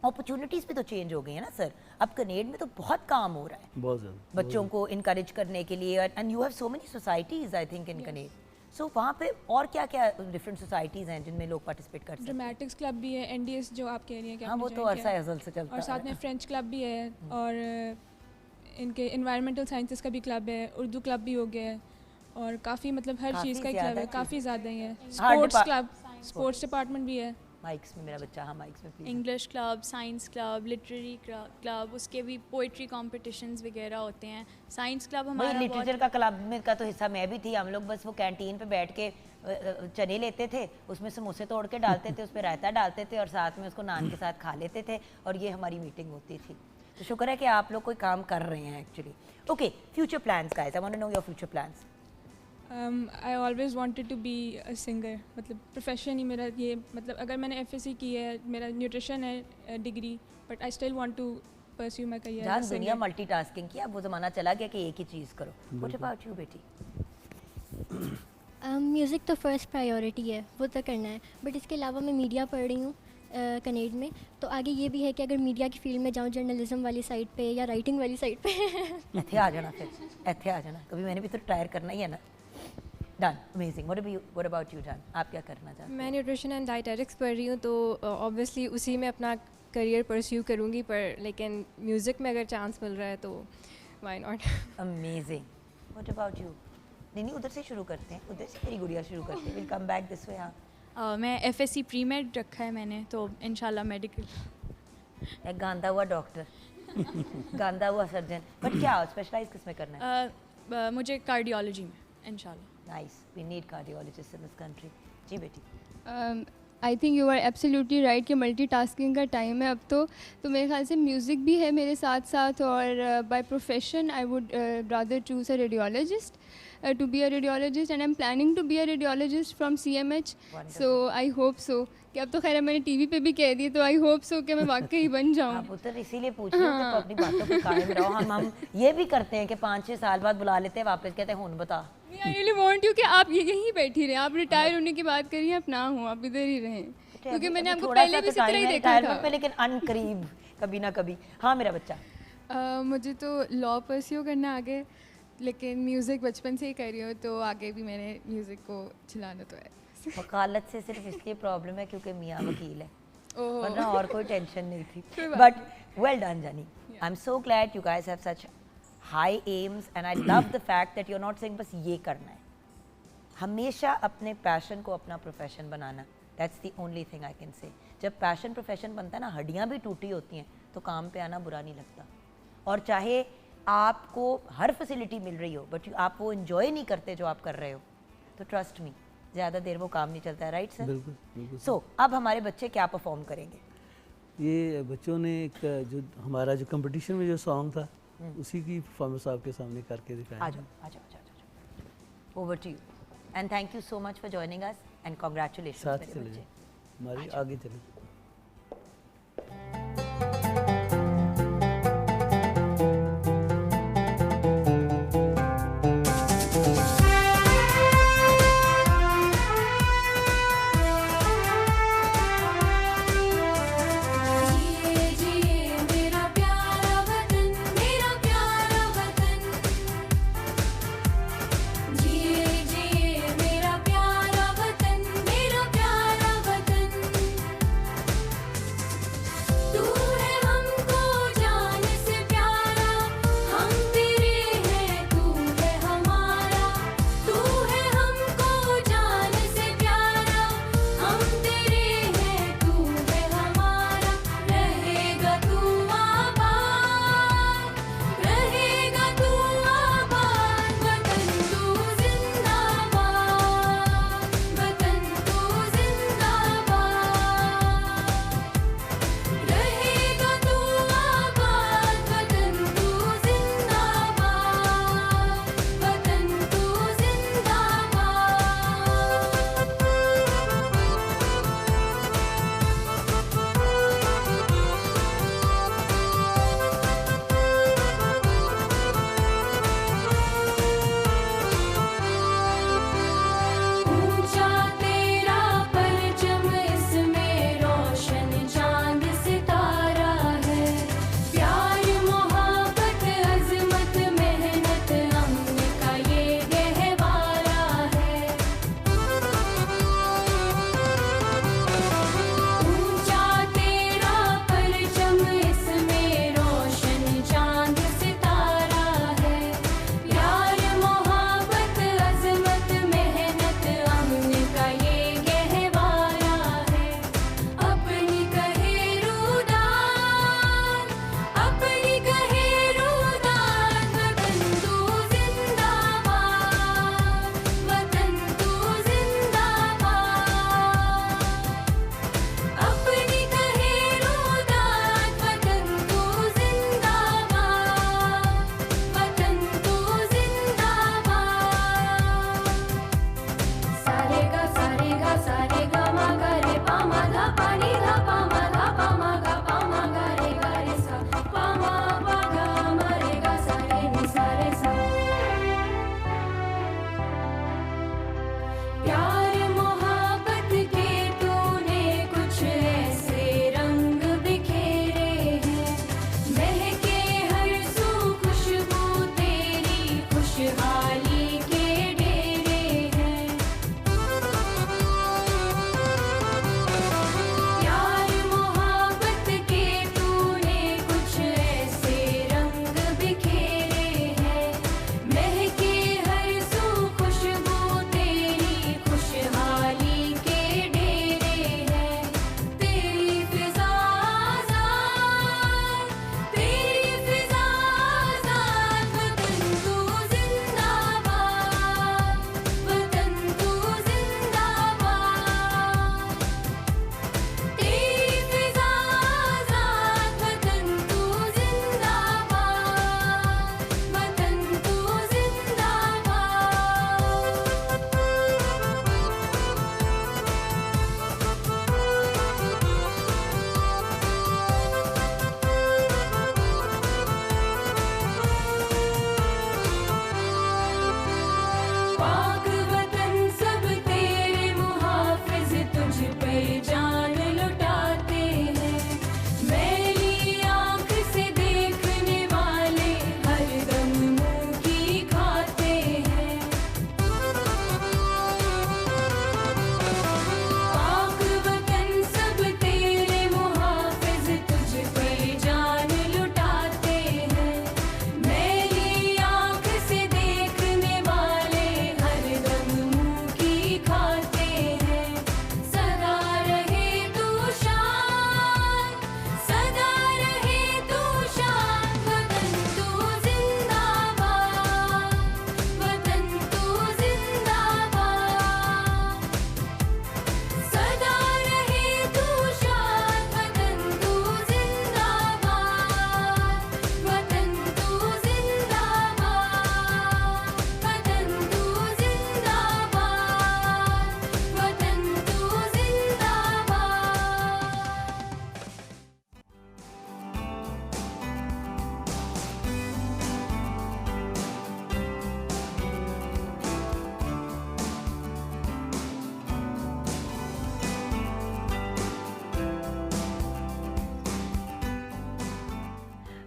opportunities भी तो चेंज हो गई है ना सर। अब कनेड में तो बहुत काम हो रहा है बहुत ज़्यादा बच्चों को इनकरेज करने के लिए, and you have so many societies I think in Canada. So वहाँ पे और क्या क्या डिफरेंट सोसाइटीज़ हैं जिनमें लोग पार्टिसिपेट कर सकते हैं? ड्रामेटिक्स क्लब भी है, NDS जो आप कह रही हैं कि हाँ, वो आपने तो join अरसा किया। अज़ल से चलता और साथ है। में फ्रेंच क्लब भी है, और इनके इन्वायरमेंटल साइंसेस का भी क्लब है, उर्दू क्लब भी हो गया है, और काफ़ी मतलब हर काफ़ी चीज़ का ज़्यादा क्लब है, चीज़। काफ़ी ज़्यादा ही है। हाँ, स्पोर्ट्स क्लब, स्पोर्ट्स डिपार्टमेंट भी है। माइक्स में मेरा बच्चा, हाँ माइक्स में please. English club, science club, literary club, उसके भी पोइट्री कॉम्पिटिशन्स वगैरह होते हैं। साइंस क्लब भाई हमारा लिटरेचर का क्लब में का तो हिस्सा मैं भी थी। हम लोग बस वो कैंटीन पे बैठ के चने लेते थे, उसमें समोसे तोड़ के डालते थे, उस पर रायता डालते थे और साथ में उसको नान के साथ खा लेते थे, और ये हमारी मीटिंग होती थी। तो शुक्र है कि आप लोग कोई काम कर रहे हैं actually. Okay, future plans guys, I want to know your future plans. I always wanted to be a singer, मतलब प्रोफेशन ही मेरा ये, मतलब अगर मैंने FSC की है, मेरा न्यूट्रिशन है degree, but I still want to pursue my career. जान दुनिया मल्टीटास्किंग की, अब वो ज़माना चला गया कि एक ही चीज़ करो। व्हाट अबाउट यू बेटी? म्यूज़िक तो फर्स्ट प्रायोरिटी है, वो तो करना है, बट इसके अलावा मैं मीडिया पढ़ रही हूँ कनेड में, तो आगे ये भी है कि अगर मीडिया की फील्ड में जाऊँ, जर्नलिज्म वाली साइड पे या राइटिंग वाली साइड पे। इत्थे आ जाना, फिर इत्थे आ जाना, कभी मैंने भी तो ट्राई करना ही है ना। Done, amazing. What about you जान, आप क्या करना चाहते हैं? मैं न्यूट्रिशन एंड डाइटेटिक्स पढ़ रही हूँ, तो ऑब्वियसली उसी में अपना करियर परस्यू करूँगी, पर लेकिन म्यूज़िक में अगर चांस मिल रहा है तो why not. Amazing. What about you? नहीं, उधर से शुरू करते हैं, उधर से मेरी गुड़िया शुरू करते हैं। Will come back this way. हाँ, मैं FSC प्री मेड रखा है मैंने, तो इंशाल्लाह मेडिकल। एक गांधा हुआ डॉक्टर, गांधा हुआ सर्जन, बट क्या स्पेशलाइज किस में करना है? मुझे कार्डियोलॉजी में इंशाल्लाह। Nice, we need cardiologist in this country. जी बेटी। I think you are absolutely right कि मल्टीटास्किंग का टाइम है अब तो मेरे ख्याल से म्यूज़िक भी है मेरे साथ साथ, और by profession I would rather choose a radiologist to be a radiologist, and I'm planning to be a radiologist from CMH. So I hope so कि अब तो खैर मैंने TV पे भी कह दी, तो I hope so कि मैं वाकई बन जाऊँ। आप उधर इसीलिए पूछ रहे हो कि अपनी बातों पे कायम रहो। हम ये भी करते हैं कि 5-6 साल बाद बुला लेते हैं वापस, कहते हैं हुन बता। I really want you कि आप यहीं बैठी रहें, आप रिटायर होने की बात करिए, आप ना हो, आप इधर ही रहें, क्योंकि मैंने आपको पहले भी इसी तरह ही देखा था। लेकिन अनकरीब कभी ना कभी। हाँ मेरा बच्चा। मुझे तो लॉ परस्यू करना आगे, लेकिन म्यूज़िक बचपन से ही कर रही हूँ, तो आगे भी मैंने म्यूज़िक को चलाना तो है। वकालत से सिर्फ इसलिए प्रॉब्लम है क्योंकि मियाँ वकील है, ओह। वरना और कोई टेंशन नहीं थी। कोई बात बट वेल डन जानी, I am so glad you guys have such high aims, and I love the fact that you are not saying बस ये करना है। हमेशा अपने पैशन को अपना प्रोफेशन बनाना, that's the only thing I can say. जब पैशन प्रोफेशन बनता है ना, हड्डियाँ भी टूटी होती हैं, तो काम पे आना बुरा नहीं लगता। और चाहे आपको हर फैसिलिटी मिल रही हो, बट आप वो इन्जॉय नहीं करते जो आप कर रहे हो, तो ट्रस्ट मी ज़्यादा देर वो काम नहीं चलता है। Right sir? बिल्कुल बिल्कुल। सो अब हमारे बच्चे क्या परफॉर्म करेंगे? ये बच्चों ने एक जो हमारा जो कंपटीशन में जो सॉन्ग था, उसी की परफॉर्मेंस आपके सामने करके दिखाया। आ जाओ। Over to you, and thank you so much for joining us, and congratulations साथ मेरे चले बच्चे। जाए, हमारी आगे चले।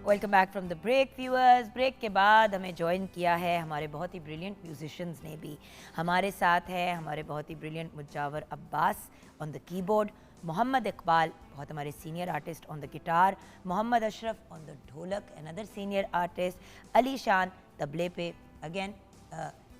Welcome back from the break viewers. Break के बाद हमें ज्वाइन किया है हमारे बहुत ही ब्रिलियंट म्यूजिशियंस ने भी। हमारे साथ है हमारे बहुत ही brilliant Mujawar Abbas on the keyboard, Mohammad Iqbal बहुत हमारे senior artist on the guitar, Mohammad Ashraf on the dholak another senior artist, Ali Shan तबले पे again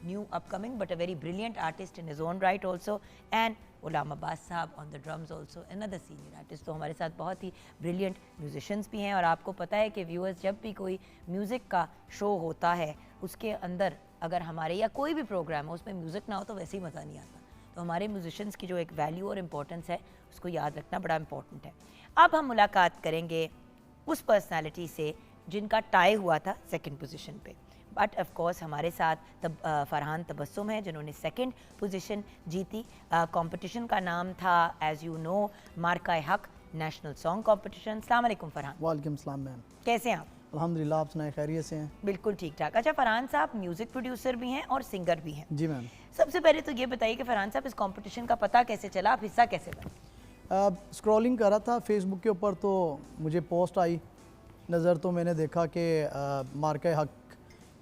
new upcoming but a very brilliant artist in his own right also, and Ghulam Abbas साहब on the drums also another senior artist। तो हमारे साथ बहुत ही brilliant musicians भी हैं। और आपको पता है कि viewers जब भी कोई म्यूज़िक का शो होता है उसके अंदर अगर हमारे या कोई भी प्रोग्राम हो उसमें म्यूज़िक ना हो तो वैसे ही मज़ा नहीं आता। तो हमारे म्यूजिशियंस की जो एक वैल्यू और इम्पोर्टेंस है उसको याद रखना बड़ा इम्पोर्टेंट है। अब हम मुलाकात करेंगे उस पर्सनैलिटी से जिनका टाई हुआ था सेकेंड पोजीशन पे, बट ऑफ कोर्स हमारे साथ फरहान तबस्सुम है जिन्होंने सेकंड पोजीशन जीती। कंपटीशन का नाम था एज यू नो मार्का हक नेशनल सॉन्ग कंपटीशन। अस्सलाम वालेकुम फरहान। वालेकुम सलाम मैम, कैसे हैं आप? अल्हम्दुलिल्लाह, आप सुनाए खैरियत से हैं? बिल्कुल ठीक ठाक। अच्छा फरहान साहब म्यूज़िक प्रोड्यूसर भी हैं और सिंगर भी हैं। जी मैम। सबसे पहले तो ये बताइए कि फरहान साहब इस कंपटीशन का पता कैसे चला, आप हिस्सा कैसे बने? स्क्रॉलिंग कर रहा था फेसबुक के ऊपर तो मुझे पोस्ट आई नज़र, तो मैंने देखा कि मार्का हक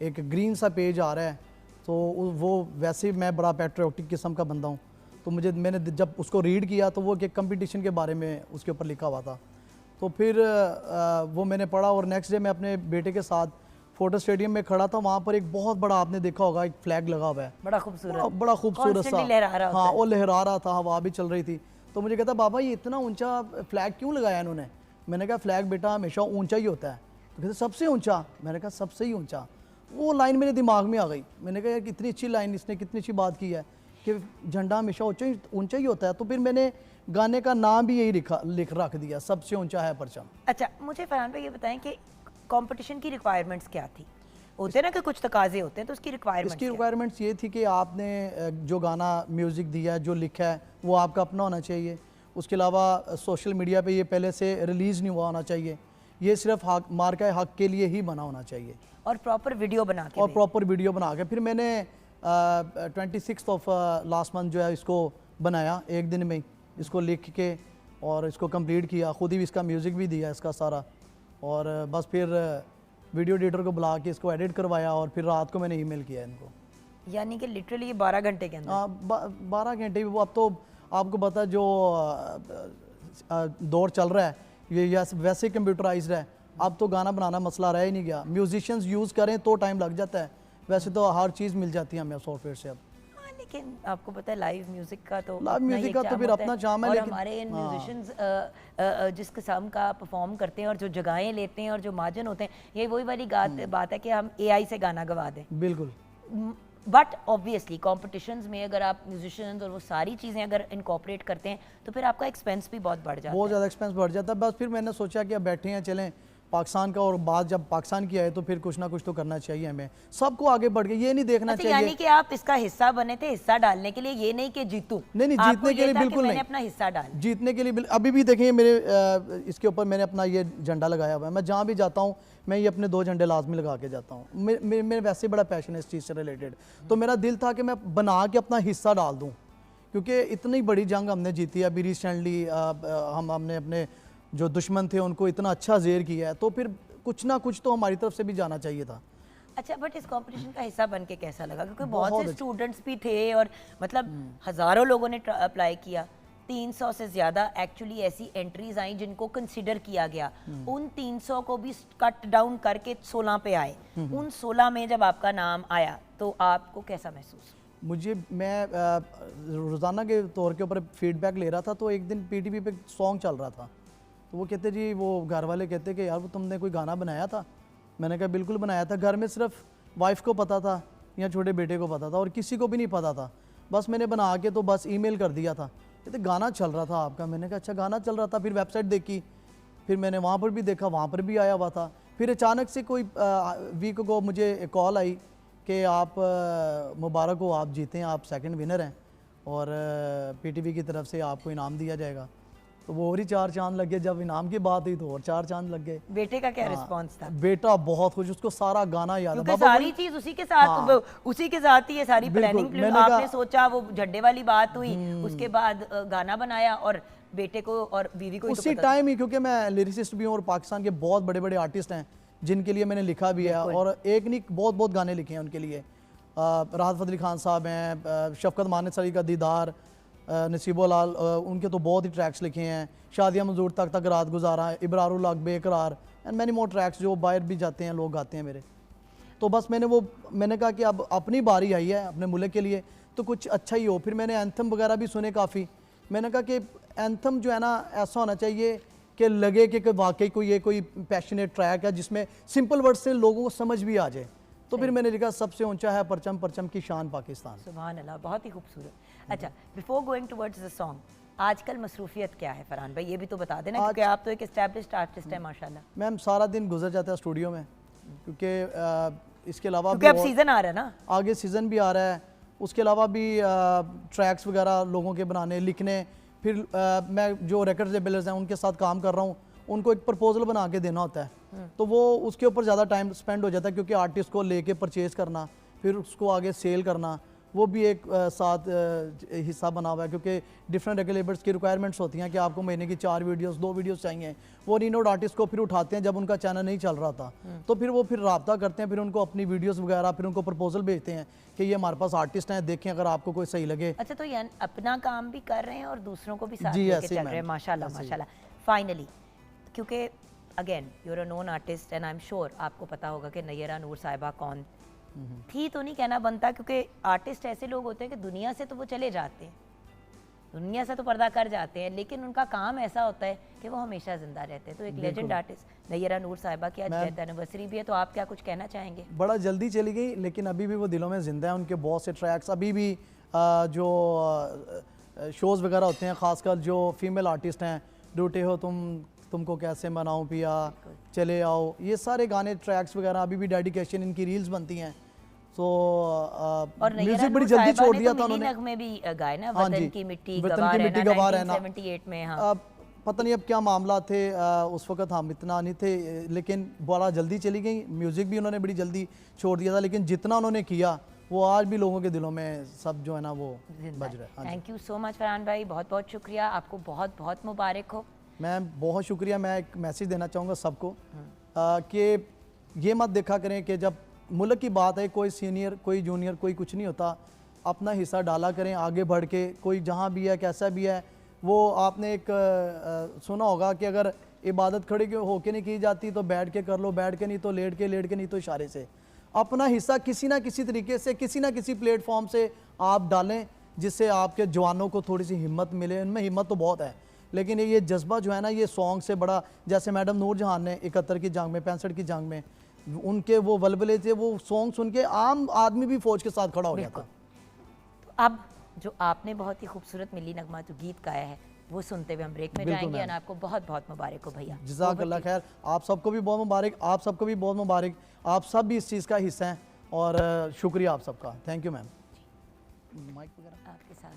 एक ग्रीन सा पेज आ रहा है, तो वो वैसे ही मैं बड़ा पैट्रियोटिक किस्म का बंदा हूँ, तो मैंने जब उसको रीड किया तो वो एक कंपटीशन के बारे में उसके ऊपर लिखा हुआ था। तो फिर वो मैंने पढ़ा और नेक्स्ट डे मैं अपने बेटे के साथ फोटो स्टेडियम में खड़ा था। वहाँ पर एक बहुत बड़ा, आपने देखा होगा, एक फ्लैग लगा हुआ है, बड़ा खूबसूरत, बड़ा खूबसूरत सा, हाँ वो लहरा रहा था, हवा भी चल रही थी। तो मुझे कहता बाबा ये इतना ऊंचा फ्लैग क्यों लगाया इन्होंने? मैंने कहा फ्लैग बेटा हमेशा ऊंचा ही होता है। तो कहते सबसे ऊंचा? मैंने कहा सबसे ही ऊंचा। वो लाइन मेरे दिमाग में आ गई। मैंने कहा यार कितनी अच्छी लाइन, इसने कितनी अच्छी बात की है कि झंडा हमेशा ऊंचा ही होता है। तो फिर मैंने गाने का नाम भी यही लिख रख दिया, सबसे ऊंचा है परचम। अच्छा मुझे फरहान भाई ये बताएं कि कंपटीशन की रिक्वायरमेंट्स क्या थी? होते ना कि कुछ तकाजे होते हैं, तो उसकी रिक्वायरमेंट्स इसकी रिक्वायरमेंट्स ये थी कि आपने जो गाना म्यूज़िक दिया है, जो लिखा है, वो आपका अपना होना चाहिए। उसके अलावा सोशल मीडिया पे ये पहले से रिलीज़ नहीं हुआ होना चाहिए, ये सिर्फ मार्का हक के लिए ही बना होना चाहिए, और प्रॉपर वीडियो बना के, और प्रॉपर वीडियो बना के। फिर मैंने 26 ऑफ लास्ट मंथ जो है इसको बनाया, एक दिन में इसको लिख के और इसको कंप्लीट किया, खुद ही इसका म्यूज़िक भी दिया इसका सारा, और बस फिर वीडियो एडिटर को बुला के इसको एडिट करवाया और फिर रात को मैंने ईमेल किया इनको। यानी कि लिटरली 12 घंटे के अंदर? 12 घंटे भी। वो अब तो आपको पता है जो दौर चल रहा है ये वैसे कंप्यूटराइज्ड है, अब तो गाना बनाना मसला रह ही नहीं गया। म्यूजिशियंस यूज़ करें तो टाइम लग जाता है, वैसे तो हर चीज़ मिल जाती है हमें सॉफ्टवेयर से अब। लेकिन आपको पता है लाइव म्यूजिक का तो फिर अपना चाम है। और हमारे म्यूजिशियंस जिस किस्म का परफॉर्म करते हैं और जो जगहें लेते हैं और जो मार्जिन होते हैं, ये वही वाली बात है कि हम AI से गाना गवा दें। बिल्कुल। बट ऑब्वियसली कॉम्पिटिशन्स में अगर आप म्यूजिशियंस और वो सारी चीज़ें अगर इनकॉर्पोरेट करते हैं तो फिर आपका एक्सपेंस भी बहुत बढ़ जाता है, बहुत ज़्यादा एक्सपेंस बढ़ जाता है। बस फिर मैंने सोचा कि अब बैठे हैं, चलें पाकिस्तान का, और बात जब पाकिस्तान की आए तो फिर कुछ ना कुछ तो करना चाहिए हमें, सबको आगे बढ़ के। ये नहीं देखना चाहिए यानी कि आप इसका हिस्सा बने थे, हिस्सा डालने के लिए, ये नहीं कि जीतूं। नहीं, जीतने के लिए बिल्कुल नहीं, अपना हिस्सा डाल, जीतने के लिए। अभी भी देखें मेरे इसके ऊपर मैंने अपना ये झंडा लगाया हुआ है। मैं जहाँ भी जाता हूँ मैं ये अपने 2 झंडे लाजमी लगा के जाता हूँ। मेरे वैसे बड़ा पैशन है इस चीज़ से रिलेटेड, तो मेरा दिल था कि मैं बना के अपना हिस्सा डाल दूँ, क्योंकि इतनी बड़ी जंग हमने जीती है। अभी रिसेंटली हमने अपने जो दुश्मन थे उनको इतना अच्छा ज़ेर किया है, तो फिर कुछ ना कुछ तो हमारी तरफ से भी जाना चाहिए था। अच्छा बट इस कंपटीशन का हिस्सा बन के कैसा लगा? क्योंकि बहुत से स्टूडेंट्स भी थे और मतलब हज़ारों लोगों ने अप्लाई किया, 300 से ज़्यादा एक्चुअली ऐसी एंट्रीज आई जिनको कंसिडर किया गया। उन 300 को भी कट डाउन करके 16 पे आए। उन 16 में जब आपका नाम आया तो आपको कैसा महसूस? मैं रोज़ाना के तौर के ऊपर फीडबैक ले रहा था, तो एक दिन PTV पे सॉन्ग चल रहा था, तो वो कहते जी, वो घर वाले कहते कि यार वो तुमने कोई गाना बनाया था? मैंने कहा बिल्कुल बनाया था। घर में सिर्फ वाइफ को पता था या छोटे बेटे को पता था और किसी को भी नहीं पता था। बस मैंने बना के तो बस ईमेल कर दिया था, कहते गाना चल रहा था आपका। मैंने कहा अच्छा गाना चल रहा था। फिर वेबसाइट देखी, फिर मैंने वहाँ पर भी देखा, वहाँ पर भी आया हुआ था। फिर अचानक से कोई वीक को मुझे कॉल आई कि आप मुबारक हो, आप जीते हैं, आप सेकंड विनर हैं और PTV की तरफ से आपको इनाम दिया जाएगा। तो वो और ही 4 चांद लग गए। जब इनाम की बात हुई तो और 4 चांद लग गए। बेटे का क्या रिस्पांस था? बेटा बहुत खुश, उसको सारा गाना याद है, सारी चीज उसी के साथ, उसी के साथ ही है सारी प्लानिंग। आपने सोचा, वो झंडे वाली बात हुई, उसके बाद गाना बनाया और बेटे को और बीवी को उसी टाइम ही, क्योंकि मैं लिरिसिस्ट भी हूँ और पाकिस्तान के बहुत बड़े बड़े आर्टिस्ट हैं जिनके लिए मैंने लिखा भी है, और एक नहीं बहुत बहुत गाने लिखे हैं उनके लिए। राहत फ़तेह अली खान साहब हैं, शफ़क़त मानस अली का दीदार, नसीबो लाल, उनके तो बहुत ही ट्रैक्स लिखे हैं। शादियाँ मंजूर तक तक रात गुजारा, इब्रारुल हक बेकरार एंड मैनी मोर ट्रैक्स जो बाहर भी जाते हैं लोग गाते हैं मेरे। तो बस मैंने कहा कि अब अपनी बारी आई है अपने मुल्क के लिए तो कुछ अच्छा ही हो। फिर मैंने एंथम वगैरह भी सुने काफ़ी। मैंने कहा कि एंथम जो है ना ऐसा होना चाहिए कि लगे कि वाकई कोई पैशनेट ट्रैक है जिसमें सिंपल वर्ड से लोगों को समझ भी आ जाए। तो फिर मैंने लिखा सबसे ऊंचा है परचम, परचम की शान पाकिस्तान। सुभान अल्लाह, बहुत ही खूबसूरत। अच्छा, before going towards the song, आजकल मसरूफियत क्या है फरहान भाई, ये भी तो बता देना, क्योंकि आप तो एक एस्टैब्लिश्ड आर्टिस्ट है माशाल्लाह। मैम सारा दिन गुजर जाता है स्टूडियो में, क्योंकि इसके अलावा क्योंकि अब सीज़न आ रहा है ना, आगे सीज़न भी आ रहा है, उसके अलावा भी ट्रैक्स वगैरह लोगों के बनाने लिखने, फिर मैं जो रिकॉर्ड लेबलर्स हैं उनके साथ काम कर रहा हूँ, उनको एक प्रपोजल बना के देना होता है, तो वो उसके ऊपर ज़्यादा टाइम स्पेंड हो जाता है, क्योंकि आर्टिस्ट को लेके परचेज़ करना फिर उसको आगे सेल करना वो भी एक साथ हिस्सा बना हुआ है, क्योंकि डिफरेंट रिकॉर्ड लेबल्स की रिक्वायरमेंट्स होती हैं कि आपको महीने की 4 वीडियोस 2 वीडियोस चाहिए। वो रीनोड आर्टिस्ट को फिर उठाते हैं जब उनका चैनल नहीं चल रहा था, तो फिर वो फिर रब्ता करते हैं, फिर उनको अपनी वीडियोस वगैरह, फिर उनको प्रपोजल भेजते हैं कि ये हमारे पास आर्टिस्ट हैं, देखें अगर आपको कोई सही लगे। अच्छा, तो यानी अपना काम भी कर रहे हैं और दूसरों को भी साथ जी, लेके ऐसे चल ही रहे हैं, मैम, माशाल्लाह ऐसे ही। माशाल्लाह। फाइनली, क्योंकि again you are a known artist and I am sure आपको पता होगा कि नैयरा नूर साहिबा कौन थी, तो नहीं कहना बनता, क्योंकि आर्टिस्ट ऐसे लोग होते हैं कि दुनिया से तो वो चले जाते हैं, दुनिया से तो पर्दा कर जाते हैं, लेकिन उनका काम ऐसा होता है कि वो हमेशा जिंदा रहते हैं। तो एक लेजेंड आर्टिस्ट नैयरा नूर साहिबा की आज डेथ एनिवर्सरी भी है, तो आप क्या कुछ कहना चाहेंगे? बड़ा जल्दी चली गई, लेकिन अभी भी वो दिलों में ज़िंदा है। उनके बहुत से ट्रैक्स अभी भी जो शोज़ वगैरह होते हैं, ख़ासकर जो फीमेल आर्टिस्ट हैं, रूठे हो तुमको कैसे मनाऊं पिया, चले आओ, ये सारे गाने ट्रैक्स वगैरह अभी भी डेडिकेशन इनकी रील्स बनती हैं। तो और म्यूजिक बड़ी जल्दी छोड़ दिया था उन्होंने, नगमे भी गाए ना, वतन की मिट्टी गवार है ना 1978 में। हाँ, पता नहीं अब क्या मामला थे, उस वक्त हम इतना नहीं थे, लेकिन बड़ा जल्दी चली गई। म्यूज़िक भी उन्होंने बड़ी जल्दी छोड़ दिया था, लेकिन जितना उन्होंने किया वो आज भी लोगों के दिलों में सब जो है ना वो बज रहा है। Thank you so much Farhan भाई, बहुत बहुत शुक्रिया, आपको बहुत बहुत मुबारक हो। मैम बहुत शुक्रिया। मैं एक मैसेज देना चाहूँगा सबको कि ये मत देखा करें कि जब मुल्क की बात है कोई सीनियर कोई जूनियर कोई कुछ नहीं होता, अपना हिस्सा डाला करें आगे बढ़ के, कोई जहाँ भी है कैसा भी है। वो आपने एक सुना होगा कि अगर इबादत खड़े होके नहीं की जाती तो बैठ के कर लो, बैठ के नहीं तो लेट के नहीं तो इशारे से। अपना हिस्सा किसी ना किसी तरीके से किसी ना किसी प्लेटफॉर्म से आप डालें, जिससे आपके जवानों को थोड़ी सी हिम्मत मिले। इनमें हिम्मत तो बहुत है, लेकिन ये जज्बा जो है ना, ये सॉन्ग से बड़ा, जैसे मैडम नूर जहान ने 71 की जंग में 65 की जंग में उनके वो वलवले थे, वो सॉन्ग सुन के आम आदमी भी फौज के साथ खड़ा हो गया था। तो अब जो आपने बहुत ही खूबसूरत मिली नगमा जो गीत गाया है वो सुनते हुए हम ब्रेक में जाएंगे, और आपको बहुत बहुत मुबारक हो भैया। जज़ाकल्लाह खैर, आप सबको भी बहुत मुबारक, आप सबको भी बहुत मुबारक, आप सब भी इस चीज़ का हिस्सा हैं, और शुक्रिया आप सबका। Thank you ma'am. माइक वगैरह आपके साथ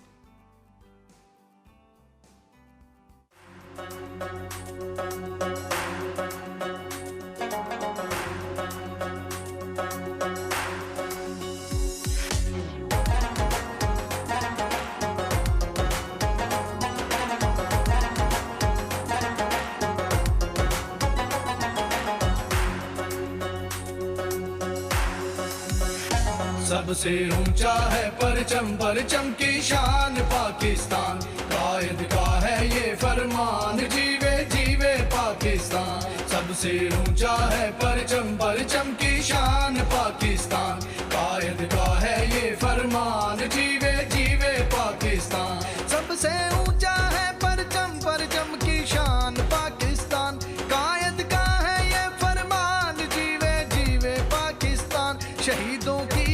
सबसे ऊंचा है परचम, परचम की शान पाकिस्तान, कायद का है ये फरमान, जीवे जीवे पाकिस्तान। सबसे ऊंचा है परचम, परचम की शान पाकिस्तान, कायद का है ये फरमान, जीवे जीवे पाकिस्तान। सबसे ऊंचा है परचम, परचम की शान पाकिस्तान, कायद का है ये फरमान, जीवे जीवे पाकिस्तान। शहीदों की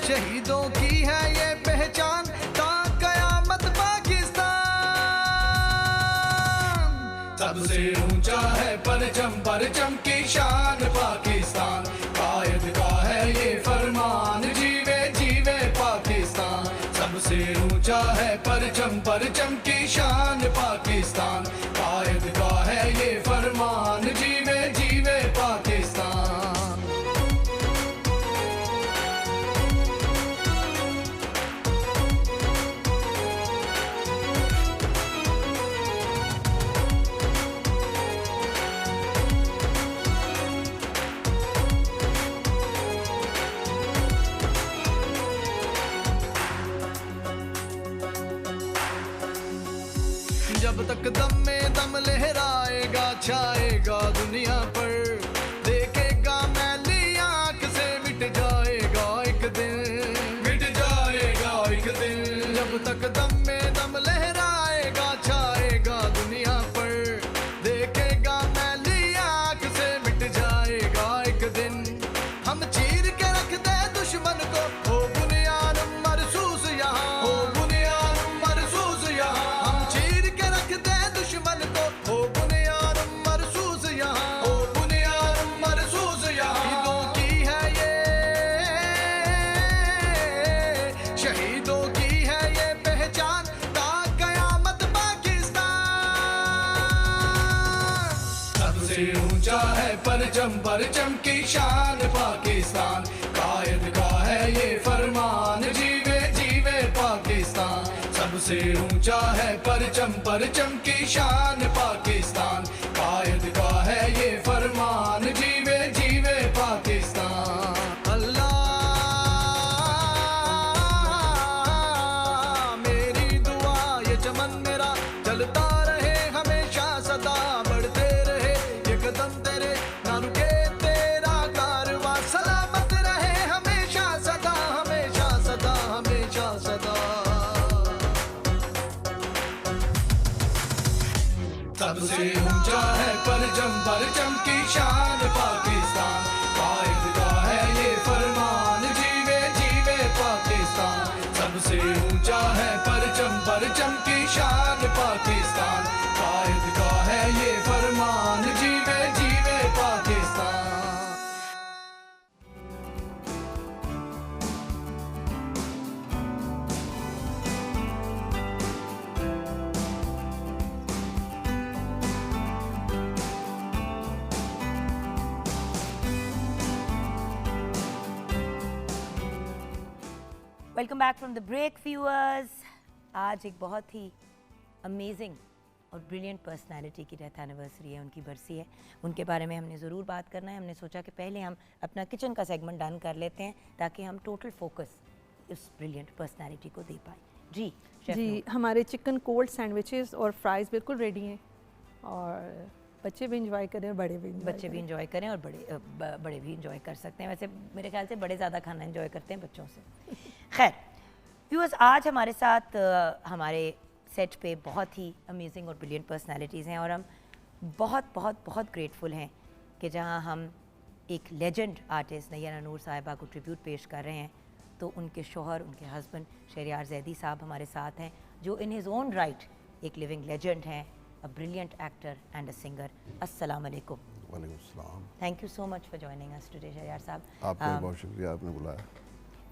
शहीदों की है ये पहचान, ता कयामत पाकिस्तान। सबसे ऊंचा है परचम, परचम की शान पाकिस्तान, कायद का है ये फरमान, जीवे जीवे पाकिस्तान। सबसे ऊंचा है परचम, परचम की शान पाकिस्तान, कायद का है ये फरमान, जीवे जीवे पाकिस्तान। जब तक दम में दम लहराएगा छाएगा दुनिया पर, देखेगा मैली आंख से मिट जाएगा एक दिन, मिट जाएगा एक दिन। जब तक दम में दम लहराएगा छाएगा दुनिया पर, देखेगा मैली आंख से मिट जाएगा एक दिन। हम चीर के रख दे दुश्मन को, हो बुनियाद मरसूस यहाँ, हो बुनियाद मरसूस यहाँ। हम चीर के रख दे दुश्मन को, हो बुनियाद मरसूस यहाँ, हो बुनियाद मरसूस यहाँ। शहीदों की है ये, शहीदों की है ये पहचान, ता कयामत पाकिस्तान। सबसे ऊंचा है परचम, परचम की शान पाकिस्तान, कायद का है ये फरमान, जीवे जीवे पाकिस्तान। सबसे ऊंचा है परचम, परचम की शान पाकिस्तान, कायद का है ये फरमान, जीवे जीवे पाकिस्तान। अल्लाह मेरी दुआ ये चमन मेरा चलता रहे हमेशा सदा, बढ़ते रहे ये कदम तेरे, ना रुके तेरा कारवां, सलामत रहे हमेशा सदा, हमेशा सदा, हमेशा सदा। सबसे ऊंचा है परचम, परचम की शान पाकिस्तान, कायद का है ये फरमान, जीवे जीवे पाकिस्तान। सबसे ऊंचा है परचम, परचम की शान पाकिस्तान, कायद का है ये फरमान, जीवे जीवे Pakistan. Welcome back from the break viewers. आज एक बहुत ही अमेजिंग और ब्रिलियंट पर्सनालिटी की डेथ एनिवर्सरी है, उनकी बरसी है, उनके बारे में हमने ज़रूर बात करना है। हमने सोचा कि पहले हम अपना किचन का सेगमेंट डन कर लेते हैं ताकि हम टोटल फोकस इस ब्रिलियंट पर्सनालिटी को दे पाए। जी शेफ जी, हमारे चिकन कोल्ड सैंडविचेस और फ्राइज़ बिल्कुल रेडी हैं, और बच्चे भी इंजॉय करें और बड़े भी बच्चे भी इंजॉय करें और बड़े भी इंजॉय कर सकते हैं। वैसे मेरे ख्याल से बड़े ज़्यादा खाना इंजॉय करते हैं बच्चों से। खैर व्यूअर्स, आज हमारे साथ हमारे सेट पे बहुत ही अमेजिंग और ब्रिलियंट पर्सनालिटीज़ हैं, और हम बहुत बहुत बहुत ग्रेटफुल हैं कि जहां हम एक लेजेंड आर्टिस्ट नैयरा नूर साहिबा को ट्रिब्यूट पेश कर रहे हैं, तो उनके शोहर, उनके हस्बैंड शहरयार जैदी साहब हमारे साथ हैं, जो इन हिज ओन राइट एक लिविंग लेजेंड हैं, a brilliant actor and a singer. Assalamu alaikum. वालेकुम सलाम। Thank you so much for joining us today, Shahryar साहब। आपका बहुत शुक्रिया, आपने बुलाया।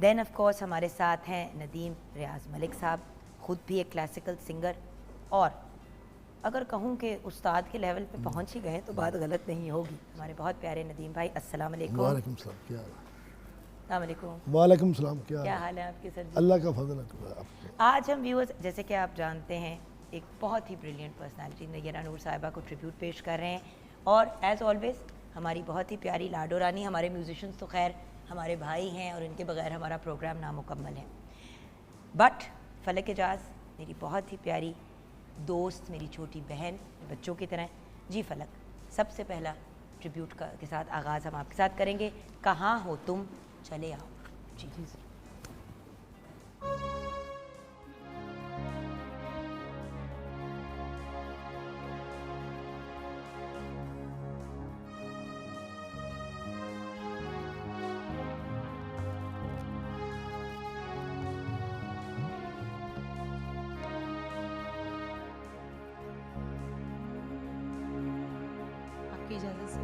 Then of course हमारे साथ हैं नदीम रियाज मलिक साहब, खुद भी एक क्लासिकल सिंगर, और अगर कहूँ कि उस्ताद के लेवल पे पहुँच ही गए तो बात गलत नहीं होगी। हमारे बहुत प्यारे नदीम भाई, अस्सलाम वालेकुम। वालेकुम सलाम, क्या हाल है? अस्सलाम वालेकुम। वालेकुम सलाम, क्या हाल है आपके सर? अल्लाह का फजल है। आज हम व्यूअर्स, जैसे कि आप जानते हैं, एक बहुत ही ब्रिलियंट पर्सनालिटी नैयरा नूर साहिबा को ट्रिब्यूट पेश कर रहे हैं, और एज़ ऑलवेज़ हमारी बहुत ही प्यारी लाडो रानी, हमारे म्यूजिशियंस तो खैर हमारे भाई हैं और इनके बगैर हमारा प्रोग्राम नामुकम्मल है, बट फलक एजाज मेरी बहुत ही प्यारी दोस्त, मेरी छोटी बहन, बच्चों की तरह। जी फलक, सबसे पहला ट्रिब्यूट के साथ आगाज़ हम आपके साथ करेंगे, कहाँ हो तुम चले आओ। जी जी सर। आपकी इजाज़त से।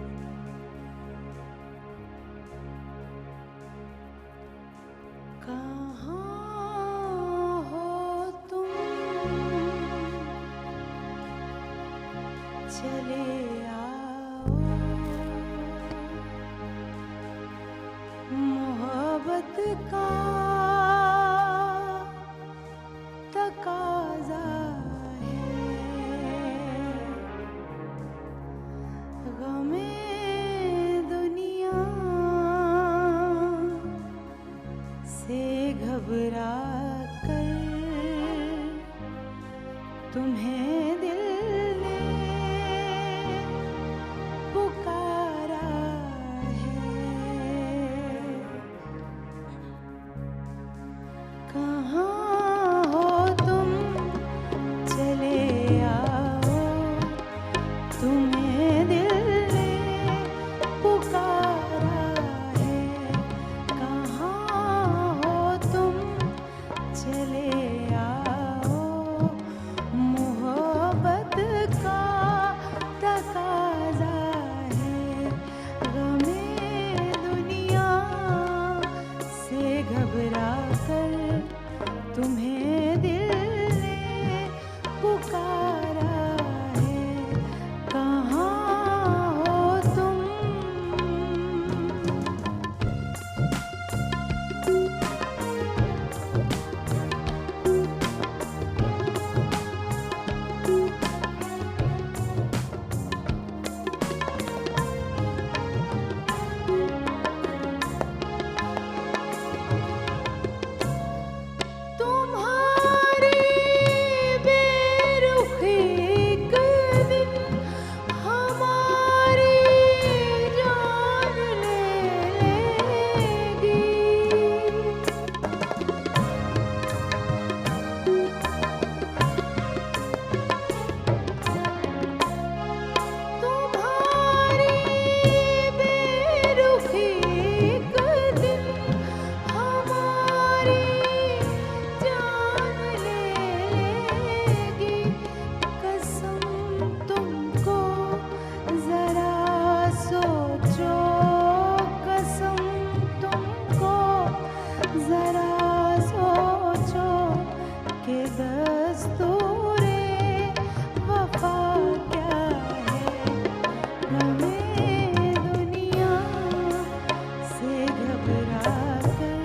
कहाँ हो तुम चले आओ, मोहब्बत का तकाज़ा है, गमे दुनिया से घबरा कर तुम्हें दिल घबरा कर तुम्हें दिल ने पुकारा है, कहाँ हो तुम। तुम्हारी बेरुखी एक दिन हमारी जान ले लेगी। तुम्हारी बेरुखी एक दिन हमारी जान ले लेगी। कसम तुमको जरा सोचो, कसम तुमको जरा सोचो कि दस्तूरे वफा क्या है। हमें दुनिया से घबरा कर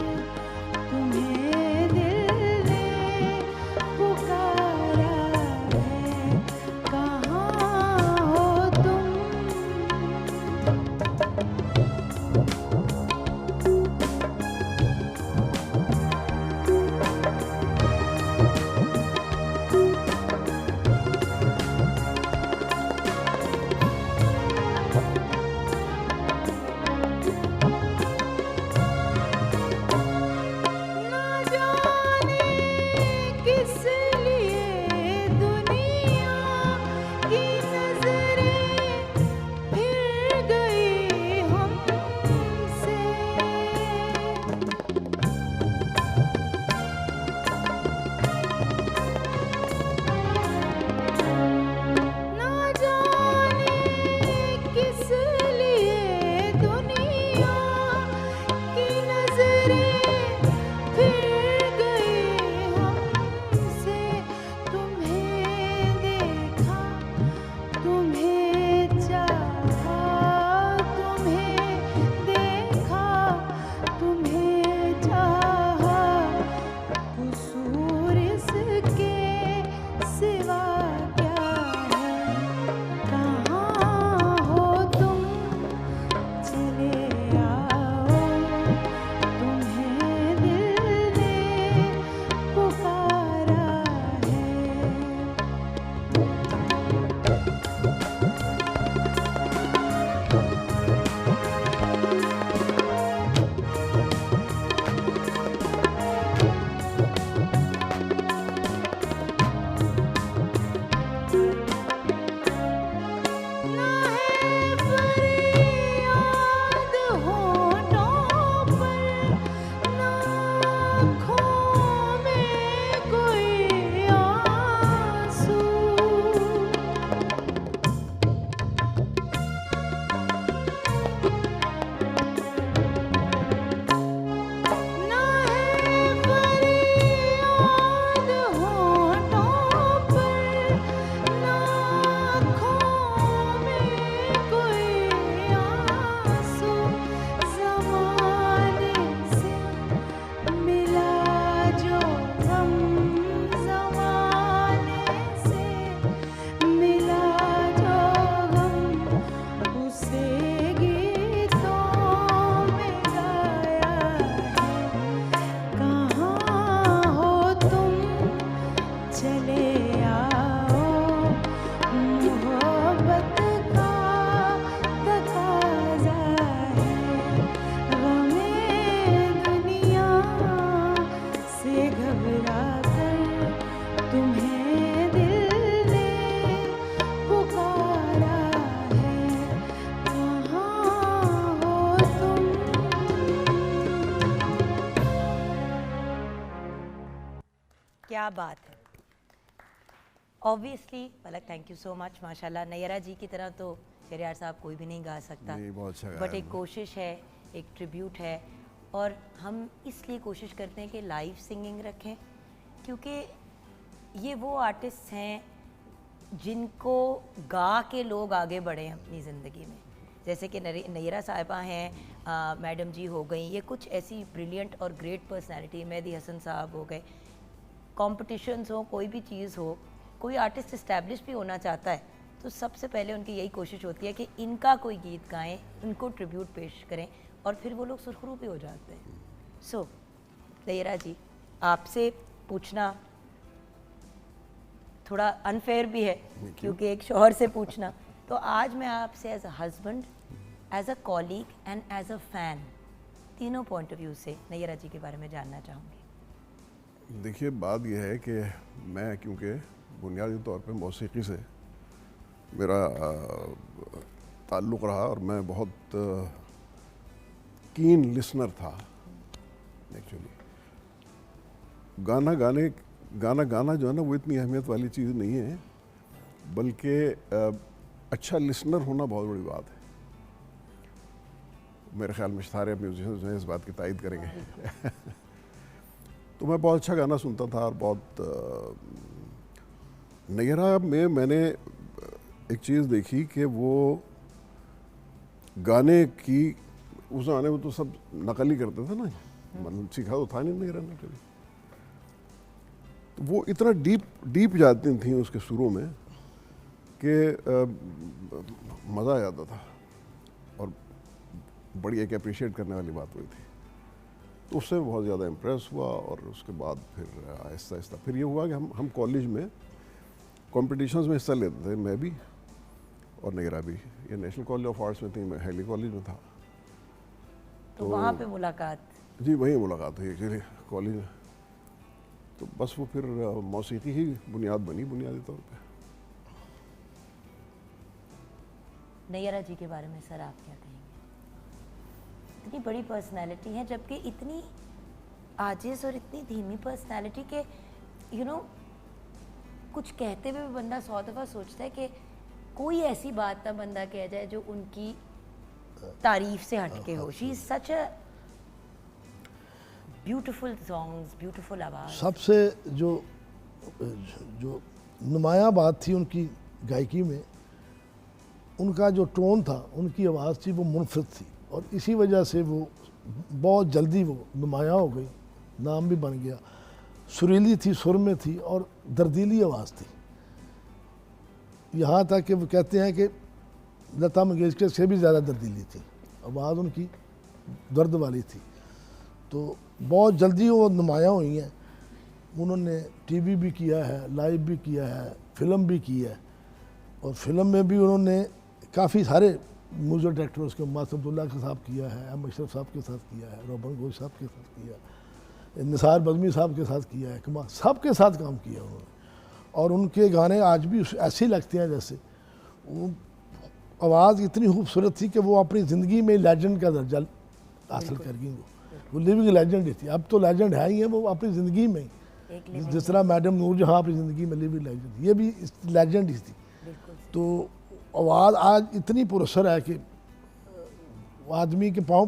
तुम्हें दिल ने पुकारा है, कहाँ हो तुम। ना जाने किस लिए दुनिया की नजरें फिर गई हमसे। ना जाने किस लिए दुनिया की नजरें फिर गई हमसे। तुम्हें देखा, तुम्हें चाहा, तुम्हें देखा, तुम्हें चाहा, कसूर इसके सिवा क्या है। कहाँ हो तुम, चले आओ, तुम्हें दिल ने पुकारा है। ना है फरियाद होठों पर, ना आँखों में कोई आंसू। ना है फरियाद होठों पर, ना आँखों में कोई आंसू। ज़माने से मिला जो गम, ज़माने से मिला जो गम, उसे गीतों में गाया है। कहाँ हो तुम, चले आओ, मोहब्बत का तकाज़ा है। गमे दुनिया से घबरा कर तुम्हें दिल ने पुकारा है, कहाँ हो तुम। क्या बात है। Obviously Palak, thank you so much. माशाल्लाह नैयरा जी की तरह तो शहरयार साहब कोई भी नहीं गा सकता, नहीं, बहुत अच्छा गाया बट एक उन्होंने। कोशिश है, एक ट्रिब्यूट है। और हम इसलिए कोशिश करते हैं कि लाइव सिंगिंग रखें, क्योंकि ये वो आर्टिस्ट हैं जिनको गा के लोग आगे बढ़े हैं अपनी ज़िंदगी में। जैसे कि नैरा साहिबा हैं, मैडम जी हो गई, ये कुछ ऐसी ब्रिलियंट और ग्रेट पर्सनैलिटी, मेहदी हसन साहब हो गए। कॉम्पिटिशन्स हो, कोई भी चीज़ हो, कोई आर्टिस्ट इस्टेब्लिश भी होना चाहता है तो सबसे पहले उनकी यही कोशिश होती है कि इनका कोई गीत गाएं, उनको ट्रिब्यूट पेश करें और फिर वो लोग सुरखरू भी हो जाते हैं। सो नैरा जी, आपसे पूछना थोड़ा अनफेयर भी है क्योंकि एक शौहर से पूछना, तो आज मैं आपसे as a husband, as a colleague and as a fan, तीनों पॉइंट ऑफ व्यू से नैरा जी के बारे में जानना चाहूँगी। देखिए, बात यह है कि मैं क्योंकि बुनियादी तौर पे मौसीकी से मेरा ताल्लुक़ रहा और मैं बहुत कीन लिसनर था एक्चुअली। गाना गाना जो है ना वो इतनी अहमियत वाली चीज़ नहीं है, बल्कि अच्छा लिसनर होना बहुत बड़ी बात है। मेरे ख्याल में सारे म्यूजिशियंस जो हैं इस बात की तायद करेंगे। तो मैं बहुत अच्छा गाना सुनता था और बहुत नैरा में मैंने एक चीज़ देखी कि वो गाने की उस ज़माने में तो सब नकल ही करते थे ना, मतलब सीखा तो था नहीं नैरा ने कभी। तो वो इतना डीप जाती थी उसके सुरों में कि मज़ा आ जाता था और बड़ी एक अप्रिशिएट करने वाली बात हुई थी। तो उससे बहुत ज़्यादा इम्प्रेस हुआ और उसके बाद फिर आहिस्ता आहिस्ता फिर ये हुआ कि हम कॉलेज में कॉम्पिटिशन्स में हिस्सा लेते थे, मैं भी और नैरा भी। ये नेशनल कॉलेज ऑफ आर्ट्स में थी, मैं हैली कॉलेज में था। तो वहाँ पे मुलाकात? जी, वहीं मुलाकात हुई एक्चुअली कॉलेज में। तो बस वो फिर मौसीकी ही बुनियाद बनी बुनियादी तौर पे। नैरा जी के बारे में सर आप क्या कहेंगे? इतनी बड़ी पर्सनैलिटी है, जबकि इतनी आजिज़ और इतनी धीमी पर्सनैलिटी के कुछ कहते हुए भी बंदा 100 दफ़ा सोचता है कि कोई ऐसी बात ना बंदा कह जाए जो उनकी तारीफ से हटके हो। She is such a beautiful songs, beautiful आवाज़। सबसे जो नुमाया बात थी उनकी गायकी में, उनका जो टोन था, उनकी आवाज़ थी, वो मुनफरद थी और इसी वजह से वो बहुत जल्दी वो नुमाया हो गई, नाम भी बन गया। सुरीली थी, सुर में थी और दर्दीली आवाज़ थी। यहाँ तक कि वो कहते हैं कि लता मंगेशकर से भी ज़्यादा दर्दीली थी, आवाज़ उनकी दर्द वाली थी। तो बहुत जल्दी वो नुमाया हुई हैं। उन्होंने टीवी भी किया है, लाइव भी किया है, फिल्म भी की है और फिल्म में भी उन्होंने काफ़ी सारे म्यूजिक डायरेक्टर्स के मास अब्दुल्ला के साथ किया है, एम अशरफ साहब के साथ किया है, रोबन घोष साहब के साथ किया है, निसार बज़मी साहब के साथ किया है, कमाल सब के साथ काम किया उन्होंने। और उनके गाने आज भी ऐसे लगते हैं जैसे वो आवाज़ इतनी खूबसूरत थी कि वो अपनी ज़िंदगी में लेजेंड का दर्जा हासिल कर गई। वो लिविंग लेजेंड ही थी, अब तो लेजेंड है ही है, वो अपनी ज़िंदगी में जिस तरह मैडम नूरजहां अपनी ज़िंदगी में लिविंग लेजेंड, ये भी लेजेंड ही थी। तो आवाज़ आज इतनी पुरसर है कि आदमी के पाँव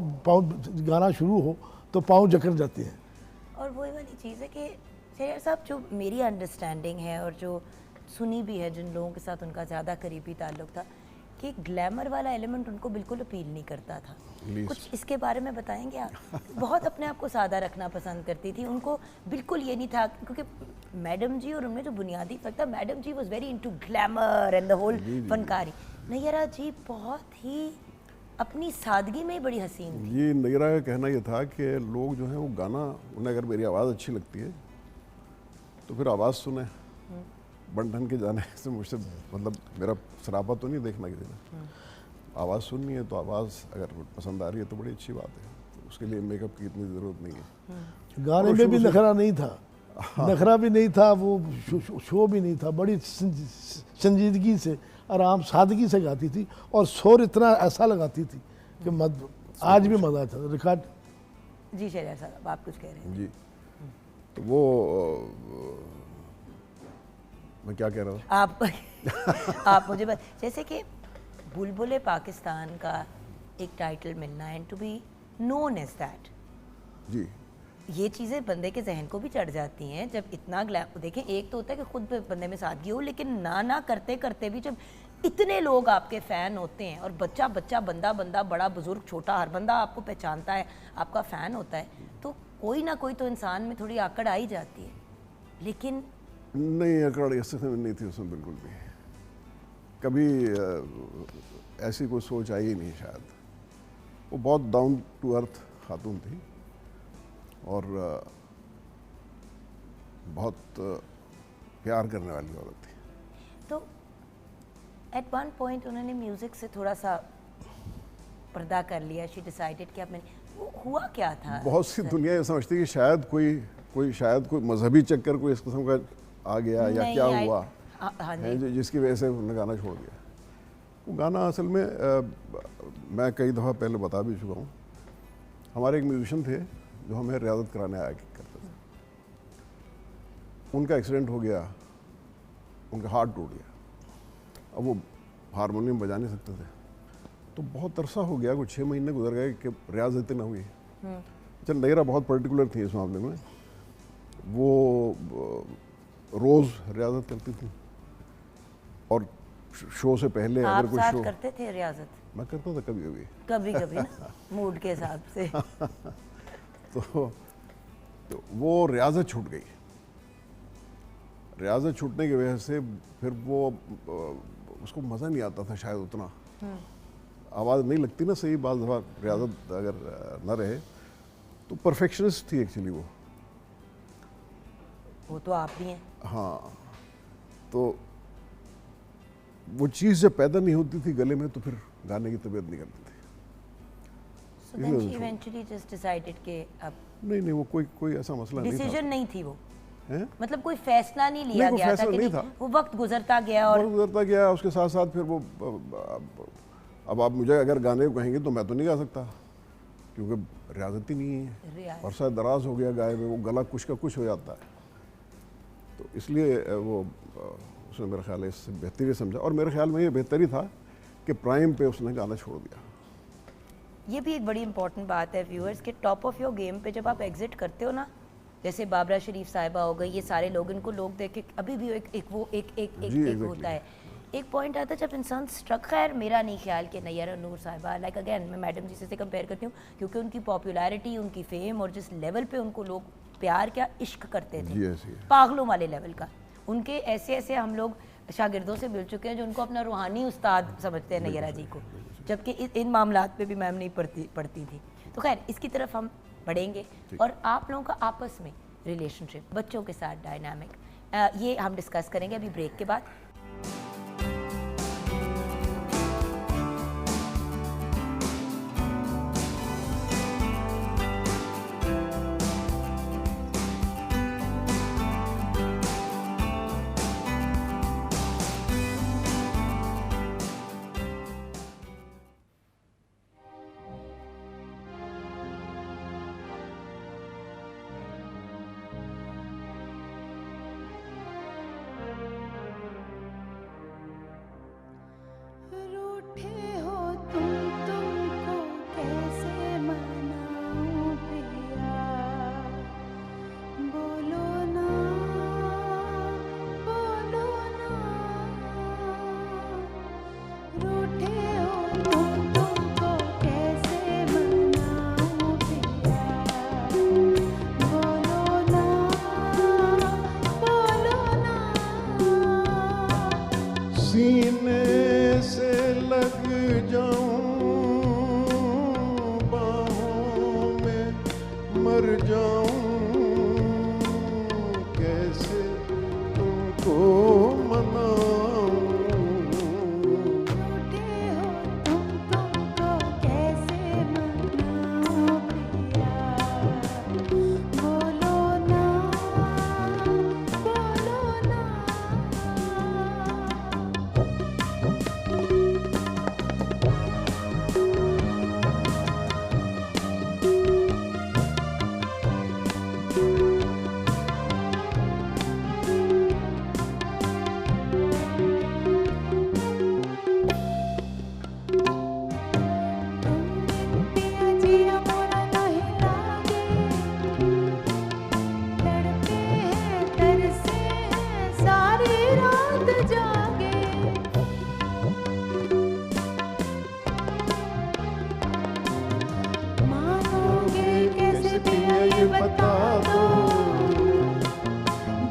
गाना शुरू हो तो पाँव जकड़ जाते हैं। और वही वाली चीज़ है कि शेर साहब, जो मेरी अंडरस्टैंडिंग है और जो सुनी भी है जिन लोगों के साथ उनका ज़्यादा करीबी ताल्लुक़ था, कि ग्लैमर वाला एलिमेंट उनको बिल्कुल अपील नहीं करता था। कुछ इसके बारे में बताएंगे आप? बहुत अपने आप को सादा रखना पसंद करती थी, उनको बिल्कुल ये नहीं था, क्योंकि मैडम जी और उनमें जो बुनियादी फ़र्क था, madam ji was very into glamour and the whole फनकारी। नैरा जी बहुत ही अपनी सादगी में ही बड़ी हसीन थी। ये नैरा का कहना ये था कि लोग जो है वो गाना, उन्हें अगर मेरी आवाज़ अच्छी लगती है तो फिर आवाज़ सुने, बन ठन के जाने से मुझसे मतलब मेरा सरापा तो नहीं देखना किसी ने। आवाज़ सुननी है तो आवाज़ अगर पसंद आ रही है तो बड़ी अच्छी बात है, तो उसके लिए मेकअप की इतनी ज़रूरत नहीं है। गाने में भी नखरा नहीं था, नखरा भी नहीं था, वो शो भी नहीं था, बड़ी संजीदगी से, आराम सादगी से गाती थी और शोर इतना ऐसा लगाती थी कि आज भी मज़ा आता था। रिकॉर्ड जी शेर साहब आप कुछ कह रहे हैं? जी, तो वो मैं क्या कह रहा हूँ आप मुझे जैसे कि बुलबुले पाकिस्तान का एक टाइटल मिलना and to be known as that, जी ये चीज़ें बंदे के जहन को भी चढ़ जाती हैं जब इतना ग्लैम। देखें, एक तो होता है कि खुद बंदे में सादगी हो, लेकिन ना करते करते भी जब इतने लोग आपके फ़ैन होते हैं और बच्चा बच्चा बंदा बंदा बड़ा बुजुर्ग छोटा हर बंदा आपको पहचानता है, आपका फ़ैन होता है, तो कोई ना कोई तो इंसान में थोड़ी आकड़ आ ही जाती है। लेकिन नहीं, अकड़ ऐसे नहीं थी उसमें बिल्कुल भी, कभी ऐसी कोई सोच आई ही नहीं शायद। वो बहुत डाउन टू अर्थ खातून थी और बहुत प्यार करने वाली औरत थी। तो एट वन पॉइंट उन्होंने म्यूज़िक से थोड़ा सा पर्दा कर लिया, शी डिसाइडेड कि अब मैंने, वो हुआ क्या था? बहुत सी दुनिया ये समझती है कि शायद कोई मजहबी चक्कर कोई इस किस्म का आ गया या क्या हुआ है जिसकी वजह से उन्होंने गाना छोड़ दिया। वो गाना असल में मैं कई दफ़ा पहले बता भी चुका हूँ, हमारे एक म्यूजिशियन थे जो हमें रियाजत कराने आया करते थे, उनका एक्सीडेंट हो गया, उनका हार्ट टूट गया, अब वो हारमोनियम बजा नहीं सकते थे, तो बहुत अरसा हो गया, कुछ 6 महीने गुजर गए कि रियाजत ना हुई। अच्छा, नैरा बहुत पर्टिकुलर थी इस मामले में, वो रोज़ रियाजत करती थी और शो से पहले अगर कोई शो करते थे रियाजत? मैं करता था कभी कभी ना मूड के हिसाब से। तो वो रियाजत छूट गई, रियाजत छूटने की वजह से फिर वो उसको मज़ा नहीं आता था शायद उतना, आवाज़ नहीं लगती ना सही, बाज़ दफ़ा रियाजत अगर न रहे तो परफेक्शनिस्ट थी एक्चुअली वो तो आप भी हैं। हाँ, तो वो चीज़ जब पैदा नहीं होती थी गले में तो फिर गाने की तबीयत नहीं करती थी। So then she eventually just decided कि अब नहीं वो कोई ऐसा मसला नहीं था, डिसीजन नहीं थी वो है? मतलब कोई फैसला नहीं लिया गया था, नहीं था, वो वक्त गुजरता गया और गुजरता गया, उसके साथ साथ फिर वो अब आप मुझे अगर गाने को कहेंगे तो मैं तो नहीं गा सकता क्योंकि रियाजत ही नहीं है, और शायद दराज हो गया गाय में, वो गला कुछ का कुछ हो जाता है, तो इसलिए वो उसने मेरा ख्याल है इससे बेहतरी समझा, और मेरे ख्याल में ये बेहतरी था कि प्राइम पे उसने गाना छोड़ दिया। ये भी एक बड़ी इंपॉर्टेंट बात है व्यूअर्स के टॉप ऑफ योर गेम पे जब आप एग्जिट करते हो ना, जैसे बाबरा शरीफ साहिबा हो गई, ये सारे लोग, इनको लोग देख के अभी भी एक होता है, एक पॉइंट आता है जब इंसान स्ट्रक। खैर मेरा नहीं ख्याल कि नैयर नूर साहिबा, लाइक अगेन मैं मैडम जी से कंपेयर करती हूँ क्योंकि उनकी पॉपुलैरिटी, उनकी फेम और जिस लेवल पे उनको लोग प्यार क्या इश्क करते थे, पागलों वाले लेवल का, उनके ऐसे हम लोग शागिर्दों से मिल चुके हैं जो उनको अपना रूहानी उस्ताद समझते हैं नैयरा जी को, जबकि इन मामलात पे भी मैम नहीं पढ़ती थी। तो खैर इसकी तरफ हम बढ़ेंगे और आप लोगों का आपस में रिलेशनशिप, बच्चों के साथ डायनामिक, ये हम डिस्कस करेंगे अभी ब्रेक के बाद। सीने से लग जाऊं, बाहों में मर जाऊं, कैसे तुमको मनाऊं, तुमको कैसे मनाऊं पिया, बोलो ना, बोलो ना। पिया जिया मोरा नहीं लागे,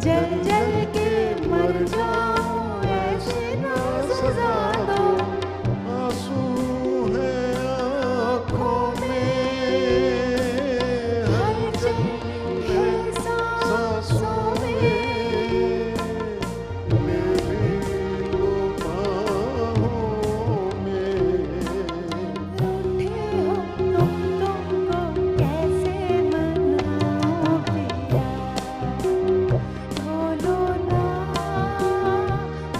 जल जल के मर जाऊं ऐसे ना सजा दो। आंसू है आँखों में, हलचल है सांसों में, ले लो बाहों में। रूठे हो तुमको कैसे मनाऊं पिया। बोलो ना,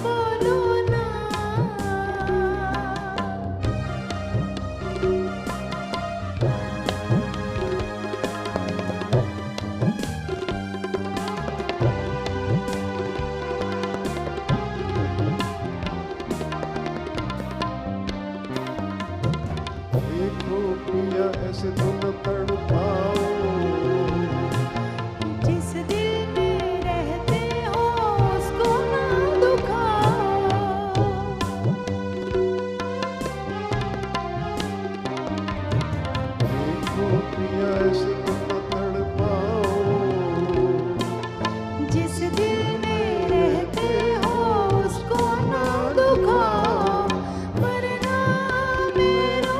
बोलो ना। देखो पिया ऐसे तो न तड़पाओ, जिस दिल में रहते हो उसको ना दुखाओ। देखो पिया ऐसे तो न तड़पाओ, जिस दिल में रहते हो उसको ना दुखाओ। वरना मैं रो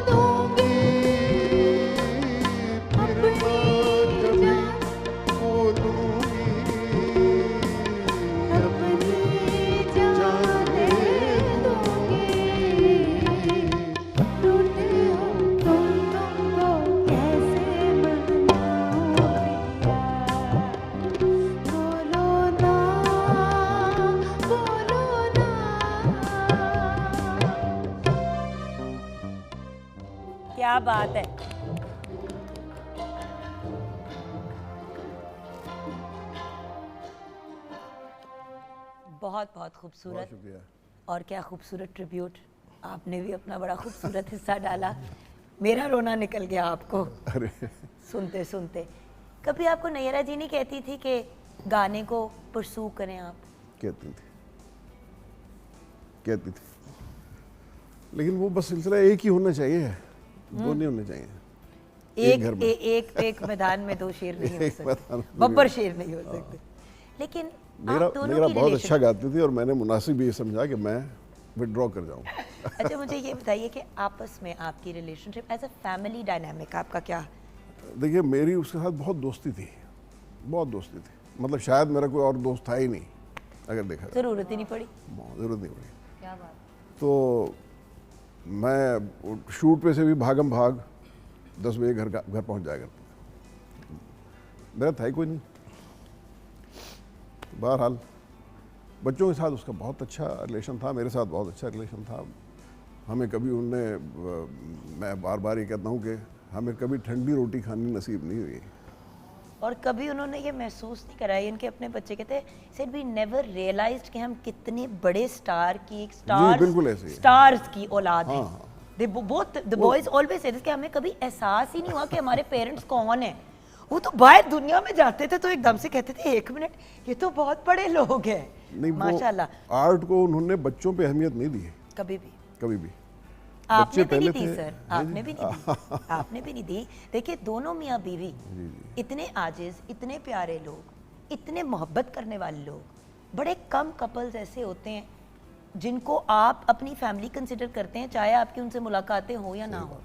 दूंगी फिर ना कभी बोलूंगी, अपनी जान दे दूंगी। रूठे हो तुमको कैसे मनाऊं पिया। बोलो ना, बोलो ना। क्या बात है। बहुत बहुत खूबसूरत। बहुत शुक्रिया। और क्या खूबसूरत ट्रिब्यूट। आपने भी अपना बड़ा खूबसूरत हिस्सा डाला। मेरा रोना निकल गया आपको अरे सुनते सुनते। कभी आपको नैरा जी नहीं कहती थी कि गाने को परसू करें आप? कहती थी, लेकिन वो बस सिलसिला एक ही होना चाहिए, दो नहीं होने चाहिए। एक घर में। एक मैदान में दो शेर नहीं हो एक मैदान सकते, में बब्बर नहीं। शेर नहीं हो सकते। लेकिन मेरा आप दोनों मेरा की बहुत relation- अच्छा गाती थी और मैंने मुनासिब ये समझा कि मैं विड्रॉ कर जाऊं। अच्छा मुझे ये बताइए कि आपस में आपकी relationship as a family dynamic आपका क्या? देखिए मेरी उसके साथ बहुत दोस्ती थी, बहुत दोस्ती थी। मतलब शायद मेरा कोई और दोस्त था ही नहीं अगर देखा जाए। जरूरत ही नहीं पड़ी। जरूरत नहीं पड़ी। क्या बात। तो मैं शूट पे से भी भागम भाग 10 बजे घर पहुंच जाया करता था। मेरा था ही कोई नहीं। बहरहाल बच्चों के साथ उसका बहुत अच्छा रिलेशन था, मेरे साथ बहुत अच्छा रिलेशन था। हमें कभी उनने, मैं बार बार ये कहता हूँ कि हमें कभी ठंडी रोटी खानी नसीब नहीं हुई। और कभी उन्होंने ये महसूस नहीं कराया, इनके अपने बच्चे कहते सेड वी नेवर रियलाइज्ड कि हम कितने बड़े स्टार की एक बिल्कुल ऐसे ही। स्टार्स की औलाद हैं। हाँ। They both the boys always say this कि हमें कभी एहसास ही नहीं हुआ कि हमारे पेरेंट्स कौन हैं। वो तो बाहर दुनिया में जाते थे तो एकदम से कहते थे एक मिनट ये तो बहुत बड़े लोग हैं। नहीं, माशाल्लाह। आर्ट को उन्होंने बच्चों पे अहमियत नहीं दी कभी भी कभी भी। आपने बच्चे भी नहीं पहले दी थे। सर, आपने भी नहीं दी, आपने भी नहीं दी। देखिए दोनों मियाँ बीवी इतने आजिज, इतने प्यारे लोग, इतने मोहब्बत करने वाले लोग, बड़े कम कपल्स ऐसे होते हैं जिनको आप अपनी फैमिली कंसिडर करते हैं, चाहे आपकी उनसे मुलाकातें हो या ना हो।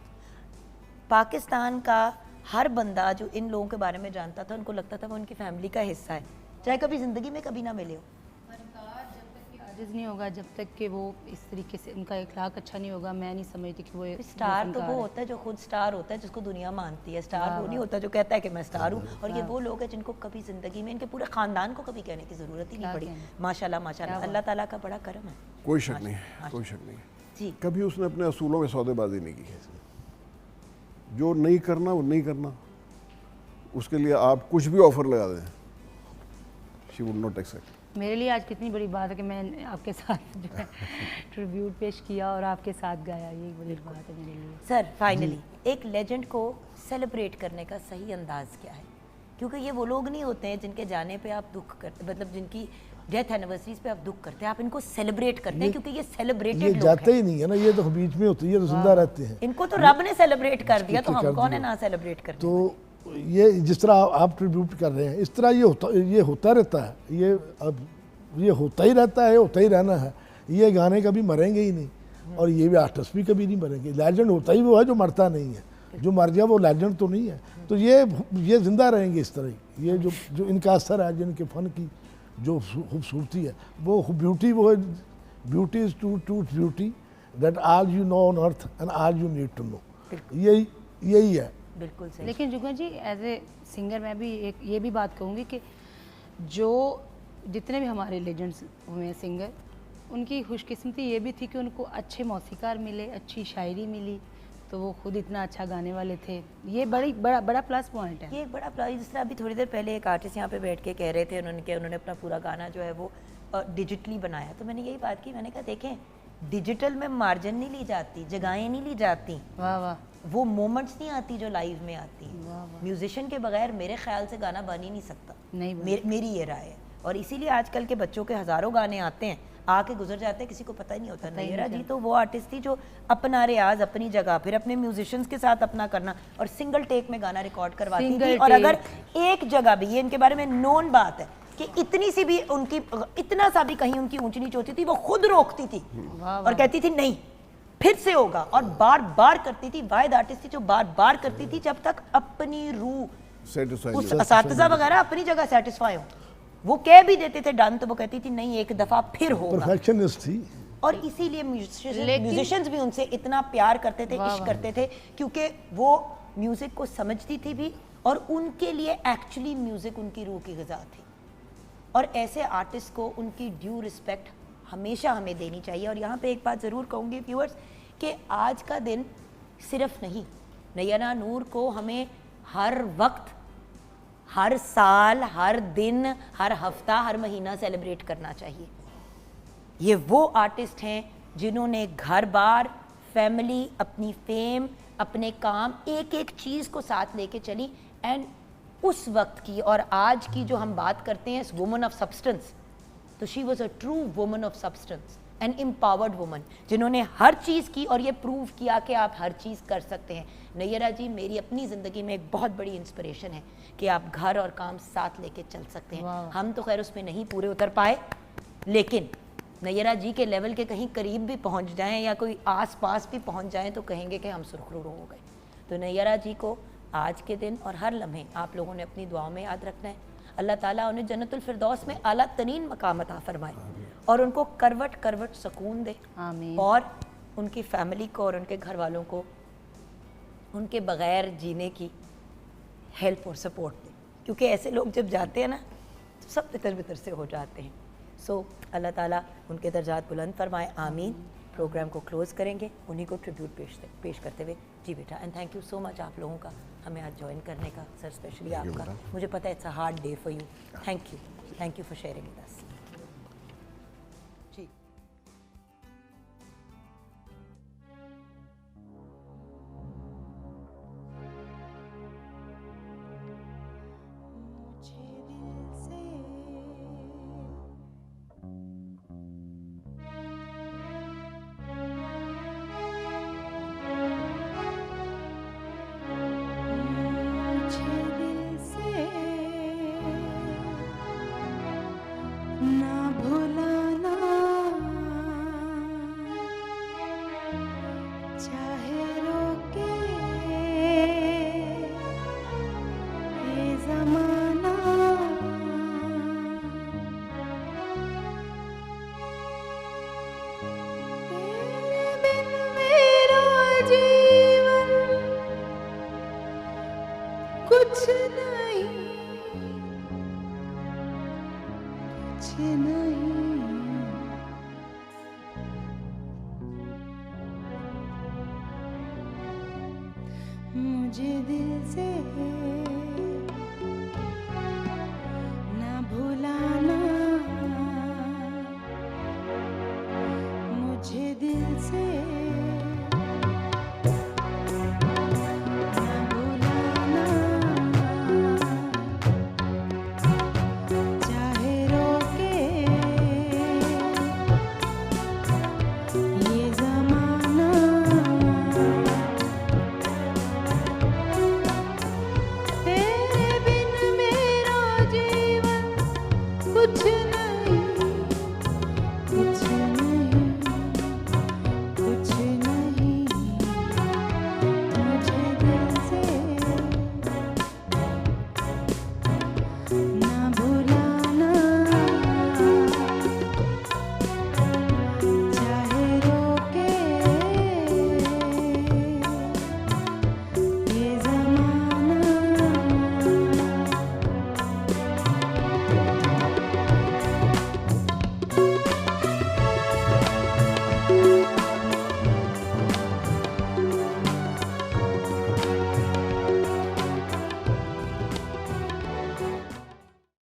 पाकिस्तान का हर बंदा जो इन लोगों के बारे में जानता था उनको लगता था वो उनकी फैमिली का हिस्सा है, चाहे कभी ज़िंदगी में कभी ना मिले हो। आजिज़ नहीं होगा जब तक कि वो इस तरीके से उनका इखलाक अच्छा नहीं होगा। मैं नहीं समझती कि वो स्टार तो वो होता है जो खुद स्टार होता है, जिसको दुनिया मानती है। स्टार वो नहीं होता जो कहता है कि मैं स्टार हूँ। और ये वो लोग हैं जिनको कभी ज़िंदगी में, इनके पूरे ख़ानदान को कभी कहने की ज़रूरत ही नहीं पड़ी। माशाल्लाह माशाल्लाह, अल्लाह ताला का बड़ा करम है। कोई शक नहीं, कोई शक नहीं जी। कभी उसने अपने असूलों में सौदेबाजी नहीं की। जो नहीं करना वो नहीं करना, उसके लिए आप कुछ भी ऑफर लगा दें, शी वुड नॉट एक्सेप्ट। मेरे लिए आज कितनी बड़ी बात है कि मैं आपके साथ जो है ट्रिब्यूट पेश किया और आपके साथ गाया, ये बड़ी बात है मेरे लिए। सर फाइनली एक लेजेंड को सेलिब्रेट करने का सही अंदाज क्या है? क्योंकि ये वो लोग नहीं होते हैं जिनके जाने पे आप दुख करते, मतलब जिनकी डेथ एनिवर्सरीज पे आप दुख करते हैं, आप इनको सेलिब्रेट करते हैं क्योंकि ये सेलिब्रेटेड ये लोग जाते हैं। ही नहीं है ना, ये तो बीच में होती है, तो जिंदा रहते हैं। इनको तो रब ने सेलिब्रेट कर दिया, तो हम कौन है ना सेलिब्रेट करने तो ये जिस तरह आप ट्रिब्यूट कर रहे हैं, इस तरह ये होता रहता है, ये होता ही रहता है, होता ही रहना है। ये गाने कभी मरेंगे ही नहीं, और ये भी आर्टिस्ट भी कभी नहीं मरेंगे। लेजेंड होता ही वो है जो मरता नहीं है, जो मर गया वो लेजेंड तो नहीं है। तो ये जिंदा रहेंगे इस तरह। ये जो इनका असर है, जिनके फन की जो खूबसूरती है, वो ब्यूटी, वो है beauty is to beauty that all you know on earth and all you need to know. यही है। बिल्कुल सही। लेकिन जुगन जी एज ए सिंगर मैं भी ये भी बात कहूँगी कि जो जितने भी हमारे लेजेंड्स हुए हैं सिंगर, उनकी खुशकिस्मती ये भी थी कि उनको अच्छे मौसीकार मिले, अच्छी शायरी मिली, तो वो खुद इतना अच्छा गाने वाले थे। ये बड़ा प्लस पॉइंट है। ये एक बड़ा प्लस। जिस तरह अभी थोड़ी देर पहले एक आर्टिस्ट यहाँ पे बैठ के कह रहे थे उन्होंने अपना पूरा गाना जो है वो डिजिटली बनाया, तो मैंने यही बात की, मैंने कहा देखें डिजिटल में मार्जिन नहीं ली जाती, जगहें नहीं ली जाती, वाह वाह, वो मोमेंट्स नहीं आती जो लाइव में आती। म्यूजिशियन के बगैर मेरे ख्याल से गाना बन ही नहीं सकता, नहीं मेरी ये राय है। और इसीलिए आजकल के बच्चों के हज़ारों गाने आते हैं, आके गुजर जाते हैं, किसी को पता ही नहीं होता। नैयरा जी तो वो आर्टिस्ट थी जो अपना रियाज अपनी जगह, फिर अपने म्यूजिशियंस के साथ अपना करना, और सिंगल टेक में गाना रिकॉर्ड करवाती थी। और अगर एक जगह भी, ये इनके बारे में नोन बात है कि इतनी सी भी उनकी, इतना सा भी कहीं उनकी ऊंच नीच होती थी, वो खुद रोकती थी और कहती थी नहीं फिर से होगा, और बार बार करती थी। वाहिद आर्टिस्ट थी जो बार बार करती थी जब तक अपनी रूह, उस असातिज़ा वगैरह अपनी जगह सेटिस्फाई हो। वो कह भी देते थे डन, तो वो कहती थी नहीं एक दफा फिर होगा। परफेक्शनिस्ट थी। और इसीलिए म्यूजिशियंस भी उनसे इतना प्यार करते थे, इश्क करते थे, क्योंकि वो म्यूजिक को समझती थी भी, और उनके लिए एक्चुअली म्यूजिक उनकी रूह की ग़िज़ा थी। और ऐसे आर्टिस्ट को उनकी ड्यू रिस्पेक्ट हमेशा हमें देनी चाहिए। और यहाँ पे एक बात ज़रूर कहूँगी व्यूअर्स, कि आज का दिन सिर्फ नहीं, नैयरा नूर को हमें हर वक्त, हर साल, हर दिन, हर हफ्ता, हर महीना सेलिब्रेट करना चाहिए। ये वो आर्टिस्ट हैं जिन्होंने घर बार, फैमिली, अपनी फेम, अपने काम, एक एक चीज़ को साथ लेके चली। एंड उस वक्त की और आज की जो हम बात करते हैं वुमन ऑफ सब्सटेंस, तो she was a true woman of substance, an empowered woman, जिन्होंने हर चीज़ की और ये प्रूव किया कि आप हर चीज़ कर सकते हैं। नैयरा जी मेरी अपनी ज़िंदगी में एक बहुत बड़ी इंस्पिरेशन है कि आप घर और काम साथ लेके चल सकते हैं। हम तो खैर उसमें नहीं पूरे उतर पाए, लेकिन नैयरा जी के लेवल के कहीं करीब भी पहुंच जाएं या कोई आस पास भी पहुंच जाएं तो कहेंगे कि हम सुरखरू हो गए। तो नैयरा जी को आज के दिन और हर लम्हे आप लोगों ने अपनी दुआओं में याद रखना है। अल्लाह ताला उन्हें जन्नतुल फिरदौस में आला तरीन मकाम अता फरमाए और उनको करवट करवट सुकून दे। आमीन। और उनकी फैमिली को और उनके घर वालों को उनके बग़ैर जीने की हेल्प और सपोर्ट दे, क्योंकि ऐसे लोग जब जाते हैं ना तो सब तितर बितर से हो जाते हैं। सो अल्लाह ताला उनके दर्जात बुलंद फरमाए। आमीन। प्रोग्राम को क्लोज़ करेंगे उन्हीं को ट्रिब्यूट पेश करते हुए। जी बेटा, and thank you so much आप लोगों का हमें आज ज्वाइन करने का, सर स्पेशली आपका। मुझे पता है it's a hard day for you. Thank you for sharing with us. जी मुझे दिल से